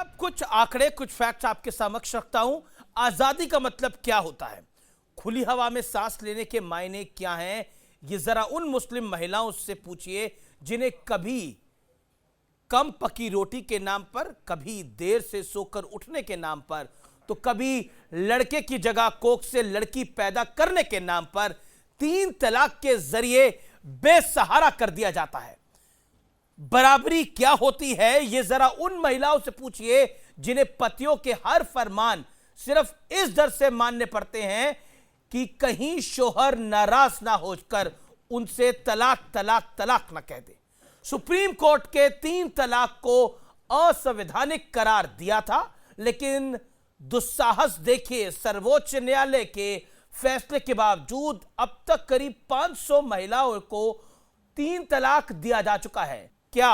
अब कुछ आंकड़े, कुछ फैक्ट्स आपके समक्ष रखता हूं। आजादी का मतलब क्या होता है, खुली हवा में सांस लेने के मायने क्या हैं, ये जरा उन मुस्लिम महिलाओं से पूछिए जिन्हें कभी कम पकी रोटी के नाम पर, कभी देर से सोकर उठने के नाम पर, तो कभी लड़के की जगह कोख से लड़की पैदा करने के नाम पर 3 तलाक के जरिए बेसहारा कर दिया जाता है। बराबरी क्या होती है, यह जरा उन महिलाओं से पूछिए जिन्हें पतियों के हर फरमान सिर्फ इस डर से मानने पड़ते हैं कि कहीं शोहर नाराज ना होकर उनसे तलाक तलाक तलाक ना कह दे। सुप्रीम कोर्ट के 3 तलाक को असंवैधानिक करार दिया था, लेकिन दुस्साहस देखिए, सर्वोच्च न्यायालय के फैसले के बावजूद अब तक करीब 500 महिलाओं को 3 तलाक दिया जा चुका है। क्या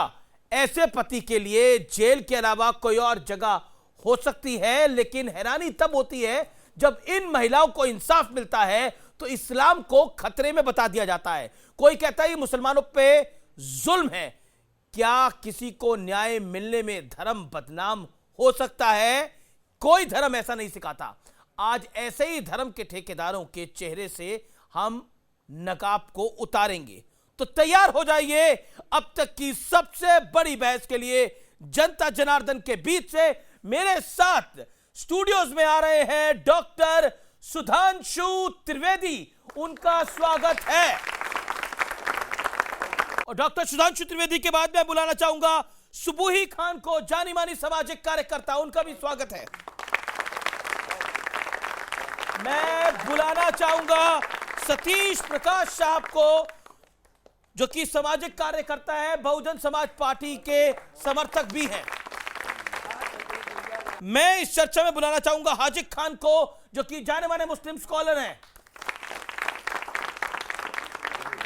ऐसे पति के लिए जेल के अलावा कोई और जगह हो सकती है? लेकिन हैरानी तब होती है जब इन महिलाओं को इंसाफ मिलता है तो इस्लाम को खतरे में बता दिया जाता है। कोई कहता है ये मुसलमानों पे जुल्म है। क्या किसी को न्याय मिलने में धर्म बदनाम हो सकता है? कोई धर्म ऐसा नहीं सिखाता। आज ऐसे ही धर्म के ठेकेदारों के चेहरे से हम नकाब को उतारेंगे, तो तैयार हो जाइए अब तक की सबसे बड़ी बहस के लिए। जनता जनार्दन के बीच से मेरे साथ स्टूडियोज में आ रहे हैं डॉक्टर सुधांशु त्रिवेदी, उनका स्वागत है। और डॉक्टर सुधांशु त्रिवेदी के बाद मैं बुलाना चाहूंगा सुबूही खान को, जानी मानी सामाजिक कार्यकर्ता, उनका भी स्वागत है। मैं बुलाना चाहूंगा सतीश प्रकाश साहब को, जो कि सामाजिक कार्यकर्ता है, बहुजन समाज पार्टी के समर्थक भी हैं। मैं इस चर्चा में बुलाना चाहूंगा हाजिक खान को, जो कि जाने माने मुस्लिम स्कॉलर हैं।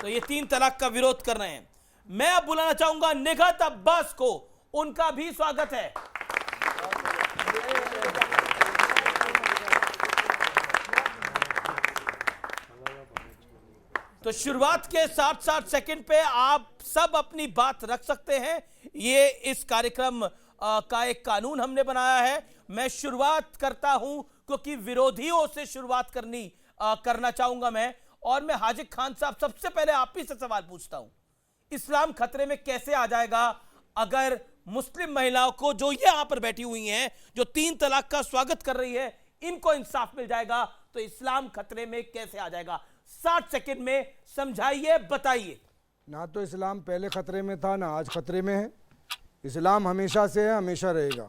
तो ये 3 तलाक का विरोध कर रहे हैं। मैं अब बुलाना चाहूंगा निगहत अब्बास को, उनका भी स्वागत है। तो शुरुआत के 60 सेकंड पे आप सब अपनी बात रख सकते हैं। ये इस कार्यक्रम का एक कानून हमने बनाया है। मैं शुरुआत करता हूं क्योंकि विरोधियों से शुरुआत करना चाहूंगा मैं। और मैं हाजिक खान साहब, सबसे पहले आप ही से सवाल पूछता हूं, इस्लाम खतरे में कैसे आ जाएगा अगर मुस्लिम महिलाओं को, जो यहां पर बैठी हुई हैं, जो 3 तलाक का स्वागत कर रही है, इनको इंसाफ मिल जाएगा, तो इस्लाम खतरे में कैसे आ जाएगा? 60 सेकंड में समझाइए, बताइए। ना तो इस्लाम पहले खतरे में था, ना आज खतरे में है। इस्लाम हमेशा से है, हमेशा रहेगा।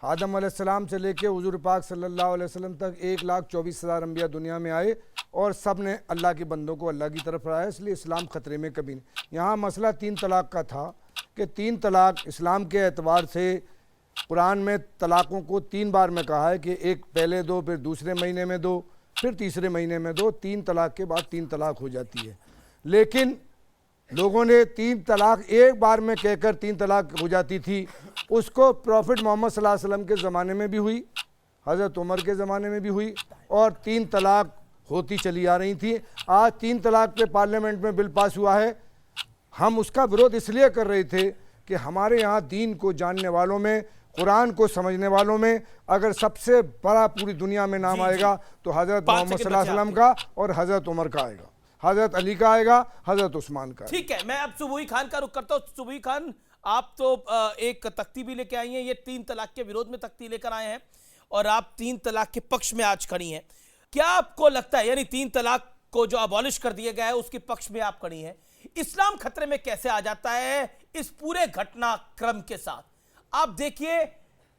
आदम अलैहिस्सलाम से लेके हुजूर पाक सल्लल्लाहु अलैहि वसल्लम तक 1,24,000 अंबिया दुनिया में आए और सब ने अल्लाह के बंदों को अल्लाह की तरफ लाया, इसलिए इस्लाम खतरे में कभी नहीं। यहाँ मसला 3 तलाक का था कि 3 तलाक इस्लाम के एतबार से कुरान में तलाक़ों को 3 बार में कहा है कि एक पहले दो, फिर दूसरे महीने में दो, फिर तीसरे महीने में दो। 3 तलाक के बाद 3 तलाक हो जाती है। लेकिन लोगों ने 3 तलाक एक बार में कहकर 3 तलाक हो जाती थी, उसको प्रॉफिट मोहम्मद सल्लल्लाहु अलैहि वसल्लम के ज़माने में भी हुई, हज़रत उमर के ज़माने में भी हुई, और 3 तलाक होती चली आ रही थी। आज 3 तलाक पे पार्लियामेंट में बिल पास हुआ है। हम उसका विरोध इसलिए कर रहे थे कि हमारे यहाँ दीन को जानने वालों में, कुरान को समझने वालों में अगर सबसे बड़ा पूरी दुनिया में नाम आएगा तो हज़रत मोहम्मद सल्लल्लाहु अलैहि वसल्लम का और हज़रत उमर का आएगा, हज़रत अली का आएगा, हज़रत उस्मान का। ठीक है, मैं अब सुबूही खान का रुख करता हूं। सुबूही खान, आप तो एक तख्ती भी लेके आई हैं, ये 3 तलाक के विरोध में तख्ती लेकर आए हैं और आप 3 तलाक के पक्ष में आज खड़ी हैं। क्या आपको लगता है, यानी 3 तलाक को जो अबॉलिश कर दिया गया है उसके पक्ष में आप खड़ी हैं, इस्लाम खतरे में कैसे आ जाता है इस पूरे घटनाक्रम के साथ? आप देखिए,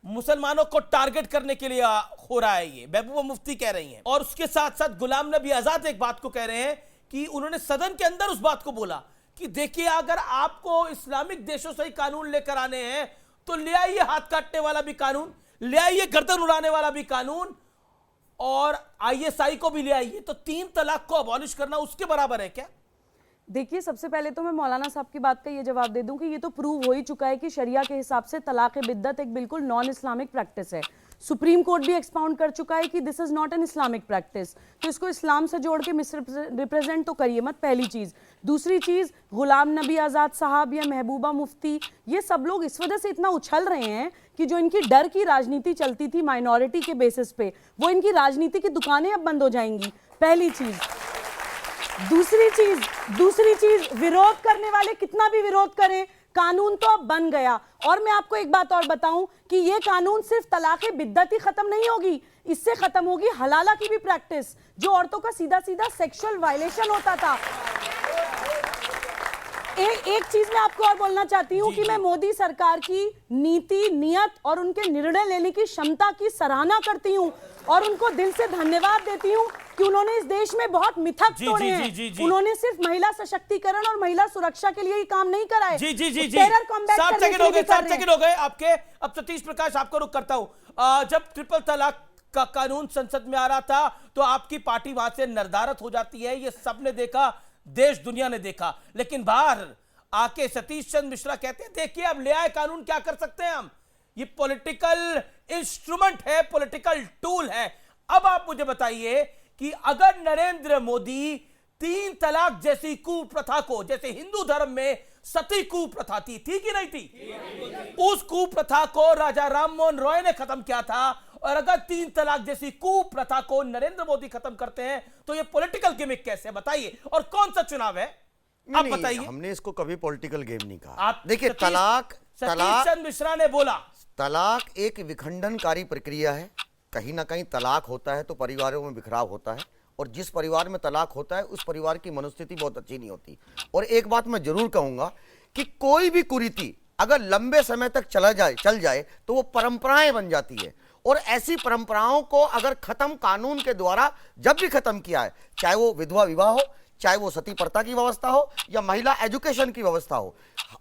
मुसलमानों को टारगेट करने के लिए हो रहा है ये, महबूबा मुफ्ती कह रही हैं, और उसके साथ साथ गुलाम नबी आजाद एक बात को कह रहे हैं कि उन्होंने सदन के अंदर उस बात को बोला कि देखिए, अगर आपको इस्लामिक देशों से ही कानून लेकर आने हैं तो ले आइए हाथ काटने वाला भी कानून, ले आइए गर्दन उड़ाने वाला भी कानून, और ISI को भी ले आइए। तो 3 तलाक को अबॉलिश करना उसके बराबर है क्या? देखिए, सबसे पहले तो मैं मौलाना साहब की बात का ये जवाब दे दूं कि ये तो प्रूव हो ही चुका है कि शरिया के हिसाब से तलाक बिद्दत एक बिल्कुल नॉन इस्लामिक प्रैक्टिस है। सुप्रीम कोर्ट भी एक्सपाउंड कर चुका है कि this is not an Islamic practice. तो इसको इस्लाम से जोड़ के रिप्रेजेंट तो करिए मत, पहली चीज़। दूसरी चीज़, गुलाम नबी आज़ाद साहब या महबूबा मुफ्ती, ये सब लोग इस वजह से इतना उछल रहे हैं कि जो इनकी डर की राजनीति चलती थी माइनॉरिटी के बेसिस पे, वो इनकी राजनीति की दुकानें अब बंद हो जाएंगी। पहली चीज। दूसरी चीज, विरोध करने वाले कितना भी विरोध करें, कानून तो अब बन गया। और मैं आपको एक बात और बताऊं कि ये कानून सिर्फ तलाक़े बिद्दत ही खत्म नहीं होगी, इससे खत्म होगी हलाला की भी प्रैक्टिस, जो औरतों का सीधा सीधा सेक्सुअल वायलेशन होता था। एक चीज मैं आपको और बोलना चाहती हूँ कि मैं मोदी सरकार की नीति, नियत और उनके निर्णय लेने की क्षमता की सराहना करती हूँ और उनको दिल से धन्यवाद देती हूँ कि उन्होंने इस देश में बहुत मिथक तोड़े हैं। उन्होंने सिर्फ महिला सशक्तिकरण और महिला सुरक्षा के लिए ही काम नहीं करा है। टेरर कॉम्बैट करने के लिए भी कर रहे हैं। 7 सेकंड हो गए आपके। अब सतीश प्रकाश आपको रुक करता हूं। जब ट्रिपल तलाक का कानून संसद में आ रहा था तो आपकी पार्टी वहां से नरदारत हो जाती है, ये सबने देखा, देश दुनिया ने देखा। लेकिन बाहर आके सतीश चंद्र मिश्रा कहते हैं देखिए अब ले आए कानून, क्या कर सकते हैं हम, ये पॉलिटिकल इंस्ट्रूमेंट है, पॉलिटिकल टूल है। अब आप मुझे बताइए कि अगर नरेंद्र मोदी 3 तलाक जैसी कुप्रथा को, जैसे हिंदू धर्म में सती कुप्रथा थी कि नहीं थी, उस कुप्रथा को राजा राम मोहन रॉय ने खत्म किया था, और अगर 3 तलाक जैसी कुप्रथा को नरेंद्र मोदी खत्म करते हैं तो ये पॉलिटिकल गिमिक कैसे, बताइए। और कौन सा चुनाव है आप बताइए। हमने इसको कभी पॉलिटिकल गेम नहीं कहा। आप देखिए, तलाक सतीश चंद्र मिश्रा ने बोला तलाक एक विखंडनकारी प्रक्रिया है। कहीं ना कहीं तलाक होता है तो परिवारों में बिखराव होता है, और जिस परिवार में तलाक होता है उस परिवार की मनोस्थिति बहुत अच्छी नहीं होती। और एक बात मैं जरूर कहूंगा कि कोई भी कुरीति अगर लंबे समय तक चल जाए तो वो परंपराएं बन जाती है, और ऐसी परंपराओं को अगर खत्म कानून के द्वारा जब भी खत्म किया है, चाहे वो विधवा विवाह हो, चाहे वो सती प्रथा की व्यवस्था हो, या महिला एजुकेशन की व्यवस्था हो,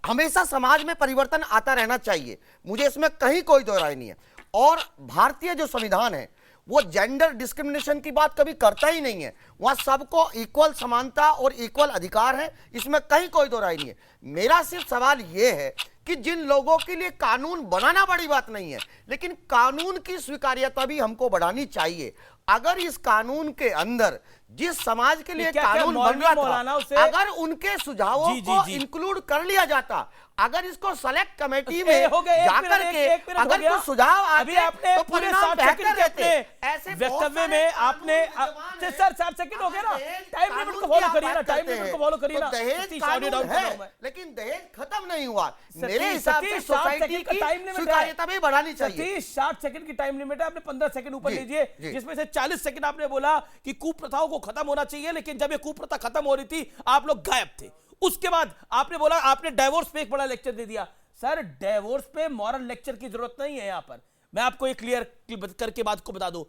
हमेशा समाज में परिवर्तन आता रहना चाहिए। मुझे इसमें कहीं कोई दो राय नहीं है। और भारतीय जो संविधान है वो जेंडर डिस्क्रिमिनेशन की बात कभी करता ही नहीं है। वहां सबको इक्वल समानता और इक्वल अधिकार है, इसमें कहीं कोई दो राय नहीं है। मेरा सिर्फ सवाल यह है कि जिन लोगों के लिए कानून बनाना बड़ी बात नहीं है, लेकिन कानून की स्वीकार्यता भी हमको बढ़ानी चाहिए। अगर इस कानून के अंदर जिस समाज के लिए कानून बन रहा था, अगर उनके सुझावों को इंक्लूड कर लिया जाता, अगर इसको सेलेक्ट कमेटी में जाकर के अगर कुछ सुझाव अभी आपने तो पूरे 7 सेकंड कहते हैं ऐसे वक्तव्य में आपने सर 7 सेकंड हो गया ना, टाइम लिमिट को फॉलो करिए ना, टाइम लिमिट को फॉलो करिए ना। दहेज कानून है लेकिन दहेज खत्म नहीं हुआ। मेरे हिसाब से सोसाइटी की स्वीकार्यता भी बढ़ानी चाहिए। 60 सेकंड की टाइम लिमिट है, आपने 15 सेकंड ऊपर लीजिए, जिसमें से 40 सेकंड आपने बोला कि कुप्रथाओं को खत्म होना चाहिए, लेकिन जब ये कुप्रथा खत्म हो रही थी आप लोग गायब थे। उसके बाद आपने बोला, आपने डाइवोर्स पे एक बड़ा लेक्चर दे दिया। सर डाइवोर्स पे मॉरल लेक्चर की जरूरत नहीं है। यहां पर मैं आपको एक क्लियर करके बात को बता दूं।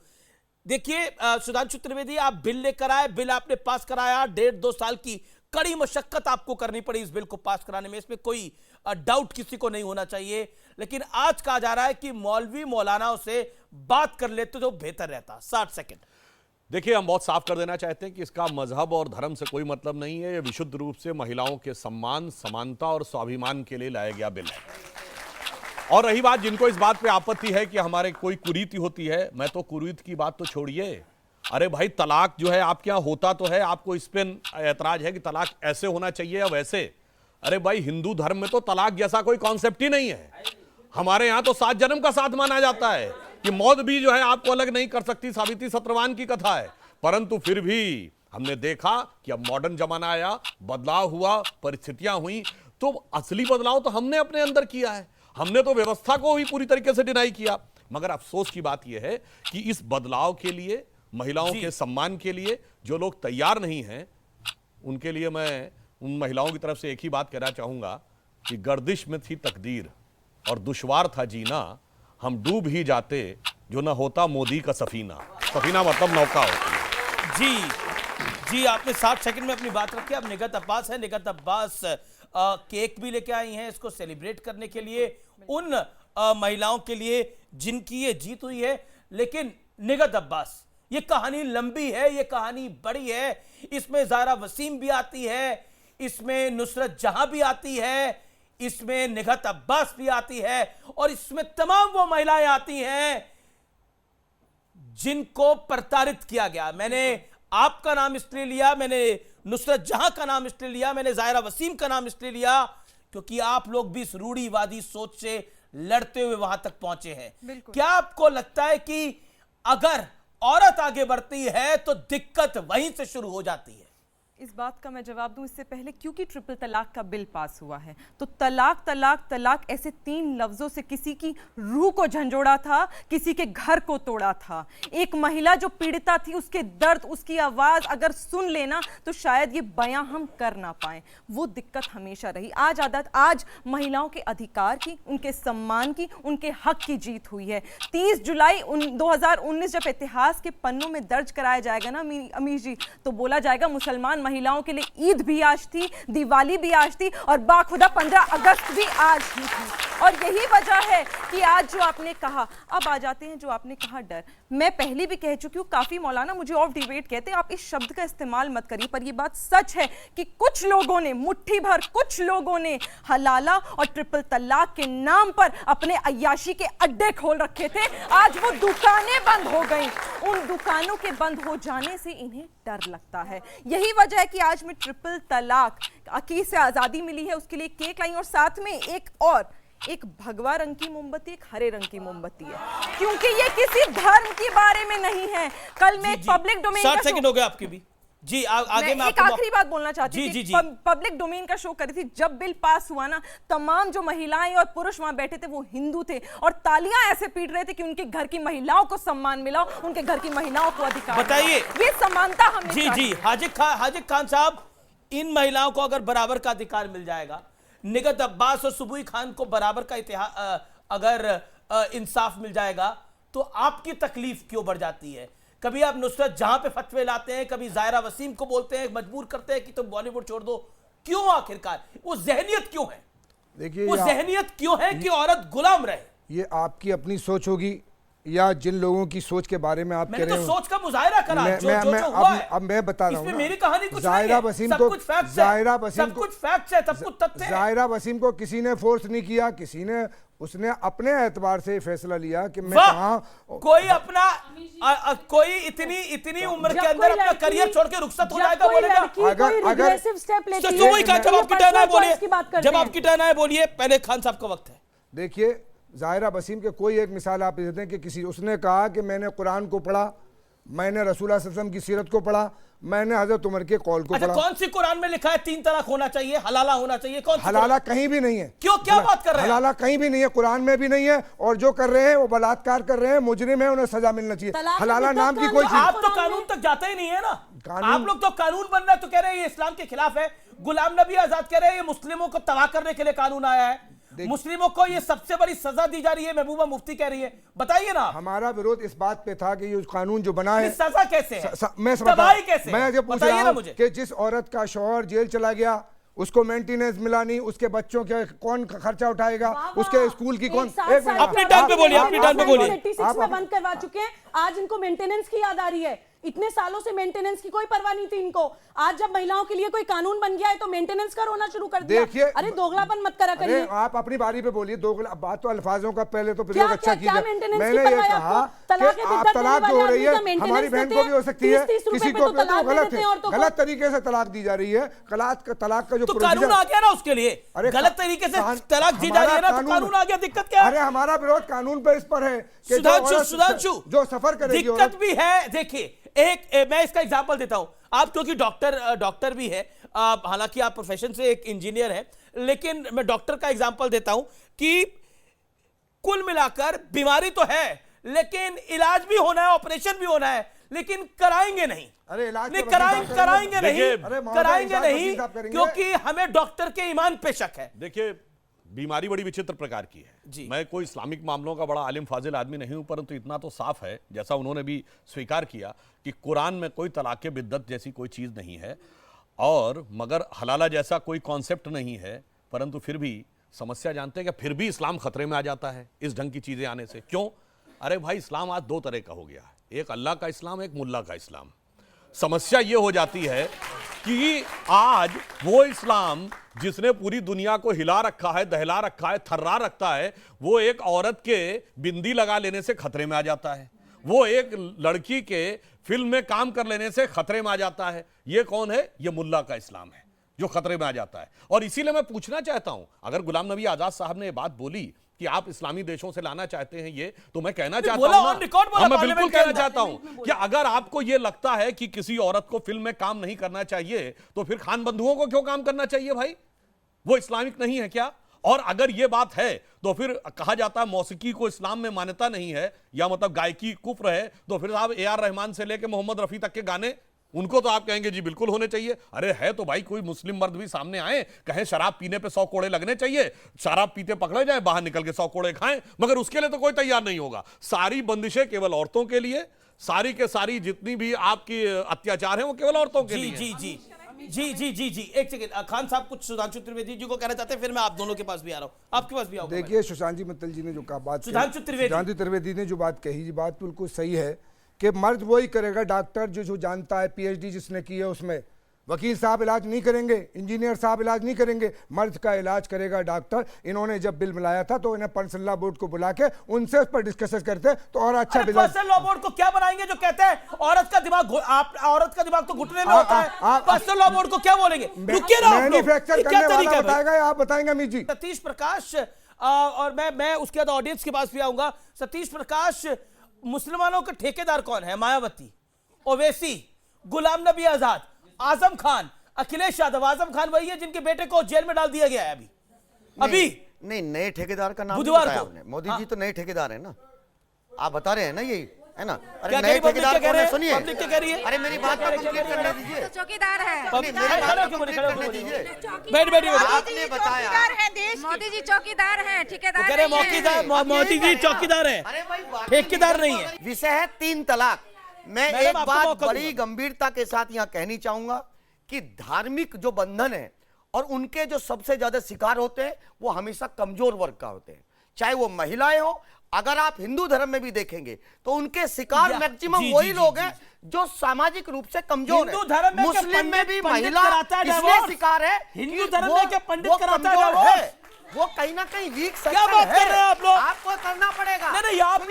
देखिए सुधांशु त्रिवेदी, आप बिल लेकर आए, बिल आपने पास कराया, 1.5-2 साल की कड़ी मशक्कत आपको करनी पड़ी इस बिल को पास कराने में, इसमें कोई डाउट किसी को नहीं होना चाहिए। लेकिन आज कहा जा रहा है कि मौलवी मौलानाओं से बात कर लेते तो बेहतर रहता। 60 सेकंड। देखिए, हम बहुत साफ कर देना चाहते हैं कि इसका मजहब और धर्म से कोई मतलब नहीं है। ये विशुद्ध रूप से महिलाओं के सम्मान, समानता और स्वाभिमान के लिए लाया गया बिल है। और रही बात जिनको इस बात पे आपत्ति है कि हमारे कोई कुरीति होती है, मैं तो कुरीति की बात तो छोड़िए। अरे भाई, तलाक जो है आपके यहाँ होता तो है, आपको इस पे ऐतराज है कि तलाक ऐसे होना चाहिए या वैसे। अरे भाई, हिंदू धर्म में तो तलाक जैसा कोई कॉन्सेप्ट ही नहीं है। हमारे यहाँ तो 7 जन्म का साथ माना जाता है कि मौत भी जो है आपको अलग नहीं कर सकती, सावित्री सत्यवान की कथा है। परंतु फिर भी हमने देखा कि अब मॉडर्न जमाना आया, बदलाव हुआ, परिस्थितियां हुई, तो असली बदलाव तो हमने अपने अंदर किया है। हमने तो व्यवस्था को भी पूरी तरीके से डिनाई किया। मगर अफसोस की बात यह है कि इस बदलाव के लिए, महिलाओं के सम्मान के लिए जो लोग तैयार नहीं हैं, उनके लिए मैं उन महिलाओं की तरफ से एक ही बात कहना चाहूंगा कि गर्दिश में थी तकदीर और दुश्वार था जीना, हम डूब ही जाते जो न होता मोदी का सफीना। सफीना मतलब नौका होती है। जी, आपने 60 सेकंड में अपनी बात रखी। अब निगत अब्बास है। निगत अब्बास केक भी लेके आई हैं इसको सेलिब्रेट करने के लिए, उन महिलाओं के लिए जिनकी ये जीत हुई है। लेकिन निगत अब्बास, ये कहानी लंबी है, ये कहानी बड़ी है। इसमें ज़ारा वसीम भी आती है, इसमें नुसरत जहां भी आती है, इसमें निगत अब्बास भी आती है, और इसमें तमाम वो महिलाएं आती हैं जिनको प्रताड़ित किया गया। मैंने आपका नाम इसलिए लिया, मैंने नुसरत जहां का नाम इसलिए लिया, मैंने ज़ाहिरा वसीम का नाम इसलिए लिया क्योंकि आप लोग भी इस रूढ़िवादी सोच से लड़ते हुए वहां तक पहुंचे हैं। बिल्कुल। क्या आपको लगता है कि अगर औरत आगे बढ़ती है तो दिक्कत वहीं से शुरू हो जाती है? इस बात का मैं जवाब दूं इससे पहले, क्योंकि ट्रिपल तलाक का बिल पास हुआ है तो तलाक तलाक तलाक ऐसे 3 लफ्जों से किसी की रूह को झंझोड़ा था, किसी के घर को तोड़ा था। एक महिला जो पीड़िता थी, उसके दर्द, उसकी आवाज अगर सुन लेना तो शायद ये बयां हम कर ना पाए। वो दिक्कत हमेशा रही। आज महिलाओं के अधिकार की, उनके सम्मान की, उनके हक की जीत हुई है। 30 जुलाई 2019 जब इतिहास के पन्नों में दर्ज कराया जाएगा ना अमीर जी, तो बोला जाएगा मुसलमान महिलाओं के लिए ईद भी आज थी, दिवाली भी आज थी और बाखुदा 15 अगस्त भी आज ही थी। और यही वजह है कि आज जो आपने कहा, अब आ जाते हैं जो आपने कहा डर। मैं पहले भी कह चुकी हूँ, काफी मौलाना मुझे ऑफ डिबेट कहते हैं, आप इस शब्द का इस्तेमाल मत करिए, पर ये बात सच है कि कुछ लोगों ने, मुट्ठी भर कुछ लोगों ने हलाला और ट्रिपल तलाक के नाम पर अपने अय्याशी के अड्डे खोल रखे थे। आज वो दुकानें बंद हो गई। उन दुकानों के बंद हो जाने से इन्हें डर लगता है। यही वजह है कि आज में ट्रिपल तलाक की से आजादी मिली है, उसके लिए केक लाई और साथ में एक भगवा रंग की मोमबत्ती, एक हरे रंग की मोमबत्ती है, क्योंकि ये किसी धर्म के बारे में नहीं है। कल मैं एक पब्लिक डोमेन 60 सेकंड हो गए आपके भी जी। आगे मैं एक आखिरी बात बोलना चाहती थी। पब्लिक डोमेन का शो करी थी, जब बिल पास हुआ ना, तमाम जो महिलाएं और पुरुष वहां बैठे थे वो हिंदू थे और तालियां ऐसे पीट रहे थे कि उनके घर की महिलाओं को सम्मान मिला, उनके घर की महिलाओं को अधिकार। बताइए, ये समानता हमें जी हाजिक खान साहब, इन महिलाओं को अगर बराबर का अधिकार मिल जाएगा, निगत अब्बास और सुबुई खान को बराबर का अगर इंसाफ मिल जाएगा, तो आपकी तकलीफ क्यों बढ़ जाती है? कभी आप नुसरत जहां पे फतवे लाते हैं, कभी जायरा वसीम को बोलते हैं, मजबूर करते हैं कि तुम बॉलीवुड छोड़ दो। क्यों आखिरकार वो जहनियत क्यों है? देखिए, वो जहनियत क्यों है कि औरत गुलाम रहे? ये आपकी अपनी सोच होगी या जिन लोगों की सोच के बारे में आप कह मैंने रहे तो हो। सोच का मुजाहिरा करा। जो हुआ है, अब मैं बता रहा हूँ इसमें ना, मेरी कहानी कुछ नहीं जायरा है, वसीम सब को, कुछ फैक्ट्स है, जायरा वसीम सब को, कुछ फैक्ट्स है, सब कुछ तथ्य है। जायरा वसीम को किसी ने फोर्स नहीं किया, किसी ने, उसने अपने एतबार से फैसला लिया कि मैं कहाँ। कोई अपना कोई इतनी उम्र के अंदर अपना करियर छोड़ के रुखसत हो जाएगा, बोलेगा अगर स्टेप लेती है, जब आपकी टर्न है बोलिए, जब हैं। आपकी टर्न है बोलिए, पहले खान साहब का वक्त है। देखिए, जायरा वसीम के कोई एक मिसाल आप देते हैं कि किसी, उसने कहा कि मैंने कुरान को पढ़ा, मैंने रसूलुल्लाह सल्लल्लाहु अलैहि वसल्लम की सीरत को पढ़ा, मैंने हजरत उमर के कौल को अच्छा, पढ़ा। कौन सी कुरान में लिखा है 3 तलाक होना चाहिए, हलाला होना चाहिए? कौन सी हलाला कहीं भी नहीं है। क्यों, क्या बात कर रहे हैं? हलाला कहीं भी नहीं है, कुरान में भी नहीं है, और जो कर रहे हैं वो बलात्कार कर रहे हैं, मुजरिम है, उन्हें सजा मिलना चाहिए। हलाला नाम की कोई चीज। आप तो कानून तक जाते ही नहीं है ना। आप लोग तो कानून बन रहे तो कह रहे हैं ये इस्लाम के खिलाफ है। गुलाम नबी आजाद कह रहे हैं ये मुस्लिमों को तबाह करने के लिए कानून आया है, मुस्लिमों को ये सबसे बड़ी सजा दी जा रही है, महबूबा मुफ्ती कह रही है। बताइए ना। हमारा विरोध इस बात पे था कि ये कानून जो बना है, सजा कैसे है, मैं तबाही कैसे? मैं जो पूछ रहा हूं कि जिस औरत का शौहर जेल चला गया, उसको मेंटेनेंस मिला नहीं, उसके बच्चों के कौन खर्चा उठाएगा, उसके स्कूल की कौन। अपनी टर्न पे बोलिए, अपनी टर्न पे बोलिए। 86 में बंद करवा चुके हैं, आज इनको मेंटेनेंस की याद आ रही है। इतने सालों से मेंटेनेंस की कोई परवाह नहीं थी इनको। आज जब महिलाओं के लिए कोई कानून बन गया है तो मेंटेनेंस का रोना शुरू कर दिया। देखिए, अरे दोगलापन मत करा करिए। आप अपनी बारी पे बोलिए। दोगला बात तो अल्फाजों का पहले तो क्या प्रयोग अच्छा क्या कीजिए। मेंटेनेंस मैंने की ये परवाह कहा आपको? कि आप तलाक जो हो रही है हमारी बहन को भी हो सकती है, 30 किसी रुपए को तो तलाक गलत देते हैं औरतों को। गलत तरीके से तलाक दी जा रही है। तलाक का जो तो कानून आ गया ना उसके लिए। गलत तरीके से तलाक दी जा रही है ना, तो कानून आ गया। दिक्कत क्या है? अरे हमारा विरोध कानून पे इस पर है कि सुधांशु जो सफर करेगी, दिक्कत भी है। देखिए, मैं इसका एग्जांपल देता हूं। आप क्योंकि डॉक्टर भी है, हालांकि आप प्रोफेशन से एक इंजीनियर हैं, लेकिन मैं डॉक्टर का एग्जांपल देता हूं कि कुल मिलाकर बीमारी तो है, लेकिन इलाज भी होना है, ऑपरेशन भी होना है, लेकिन कराएंगे नहीं। अरे इलाज नहीं कराएंगे नहीं, क्योंकि हमें डॉक्टर के ईमान पे शक है। देखिए, बीमारी बड़ी विचित्र प्रकार की है। मैं कोई इस्लामिक मामलों का बड़ा आलिम फाजिल आदमी नहीं हूं, परंतु इतना तो साफ है, जैसा उन्होंने भी स्वीकार किया, कि कुरान में कोई तलाक़ बिद्दत जैसी कोई चीज़ नहीं है, और मगर हलाला जैसा कोई कॉन्सेप्ट नहीं है, परंतु फिर भी समस्या जानते हैं कि फिर भी इस्लाम खतरे में आ जाता है इस ढंग की चीज़ें आने से। क्यों? अरे भाई, इस्लाम आज 2 तरह का हो गया है, एक अल्लाह का इस्लाम, एक मुल्ला का इस्लाम। समस्या ये हो जाती है कि आज वो इस्लाम जिसने पूरी दुनिया को हिला रखा है, दहला रखा है, थर्रा रखा है, वो एक औरत के बिंदी लगा लेने से खतरे में आ जाता है, वो एक लड़की के फिल्म में काम कर लेने से खतरे में आ जाता है। ये कौन है? ये मुल्ला का इस्लाम है जो खतरे में आ जाता है। और इसीलिए मैं पूछना चाहता हूं, अगर गुलाम नबी आजाद साहब ने ये बात बोली कि आप इस्लामी देशों से लाना चाहते हैं ये, तो मैं कहना चाहता बोला, हूं on record बोला हाँ, मैं parliament बिल्कुल के कहना अंदर। चाहता हूं कि अगर आपको ये लगता है कि किसी औरत को फिल्म में काम नहीं करना चाहिए तो फिर खान बंधुओं को क्यों काम करना चाहिए भाई? वो इस्लामिक नहीं है क्या? और अगर ये बात है तो फिर कहा जाता है मौसीकी को इस्लाम में मान्यता नहीं है, या मतलब गायकी कुफ्र है, तो फिर आप ए आर रहमान से लेके मोहम्मद रफी तक के गाने, उनको तो आप कहेंगे जी बिल्कुल होने चाहिए। अरे है तो भाई कोई मुस्लिम मर्द भी सामने आए, कहें शराब पीने पे 100 कोड़े लगने चाहिए, शराब पीते पकड़े जाए, बाहर निकल के 100 कोड़े खाएं, मगर उसके लिए तो कोई तैयार नहीं होगा। सारी बंदिशें केवल औरतों के लिए, सारी के सारी जितनी भी आपकी अत्याचार है वो केवल औरतों के जी लिए। जी जी जी जी जी जी एक सेकंड, खान साहब कुछ सुधांशु त्रिवेदी जी को कहना चाहते हैं, फिर मैं आप दोनों के पास भी आ रहा हूं, आपके पास भी आऊंगा। देखिए सुशांत जी मित्तल जी ने जो कहा बात सुधांशु त्रिवेदी ने जो बात कही, ये बात बिल्कुल सही है कि मर्द वही करेगा, डॉक्टर जो जानता है, पीएचडी जिसने की है उसमें, वकील साहब इलाज नहीं करेंगे, इंजीनियर साहब इलाज नहीं करेंगे, मर्द का इलाज करेगा डॉक्टर। इन्होंने जब बिल मिलाया था तो इन्हें पर्सनल लॉ बोर्ड को बुला के उनसे उस पर डिस्कस करते तो और अच्छा बिल। पर्सनल लॉ बोर्ड को क्या बनाएंगे जो कहते हैं औरत का दिमाग, आप औरत का दिमाग तो घुटने में होता है, पर्सनल लॉ बोर्ड को क्या बोलेंगे? रुकिए ना आप लोग, मैन्युफैक्चर ये करने क्या वाला तरीका है भाई? बताएगा या आप बताएंगे अमित जी? सतीश प्रकाश और मैं उसके बाद ऑडियंस के पास भी आऊंगा। सतीश प्रकाश, मुसलमानों के ठेकेदार कौन है? मायावती, ओवैसी, गुलाम नबी आजाद, आजम खान, अखिलेश यादव। आजम खान वही है जिनके बेटे को जेल में डाल दिया गया है अभी नहीं, नए ठेकेदार का नाम नहीं बुधवार बताया को। आपने। मोदी जी तो नए ठेकेदार है ना, आप बता रहे हैं ना, यही है ना? अरे क्या नए कह रही ठेकेदार पब्लिक, कौन है? क्या सुनिए, पब्लिक क्या कह रही है? अरे मेरी बात को कंप्लीट करने दीजिए। चौकीदार है। मेरी बात खड़े को होके बोलिए, कंप्लीट खड़े होके करने बोलिए। दीजिए। बैठ बैठिए। आपने बताया, मोदी जी चौकीदार हैं, ठेकेदार कह रहे नहीं हैं। मोदी जी चौकीदार है, अरे भाई बाकी ठेकेदार नहीं है। विषय है 3 तलाक। मैं मैडम, एक आपको बात मौका बड़ी दूंगा। गंभीरता के साथ यहां कहनी चाहूंगा कि धार्मिक जो बंधन है और उनके जो सबसे ज्यादा शिकार होते हैं वो हमेशा कमजोर वर्ग का होते हैं, चाहे वो महिलाएं हो। अगर आप हिंदू धर्म में भी देखेंगे तो उनके शिकार मैक्सिमम जी, वही जी, लोग जी, हैं जो सामाजिक रूप से कमजोर हिंदू है। धर्म में क्या मुस्लिम में भी पंडित महिला कराता है इसलिए divorce? शिकार है हिंदू कि धर्म वो- में क्या पंडित वो कराता है कमजोर divorce? है, वो कहीं ना कहीं वीक क्या बात कर रहे हैं आप लोग? आपको करना पड़ेगा। नहीं, आप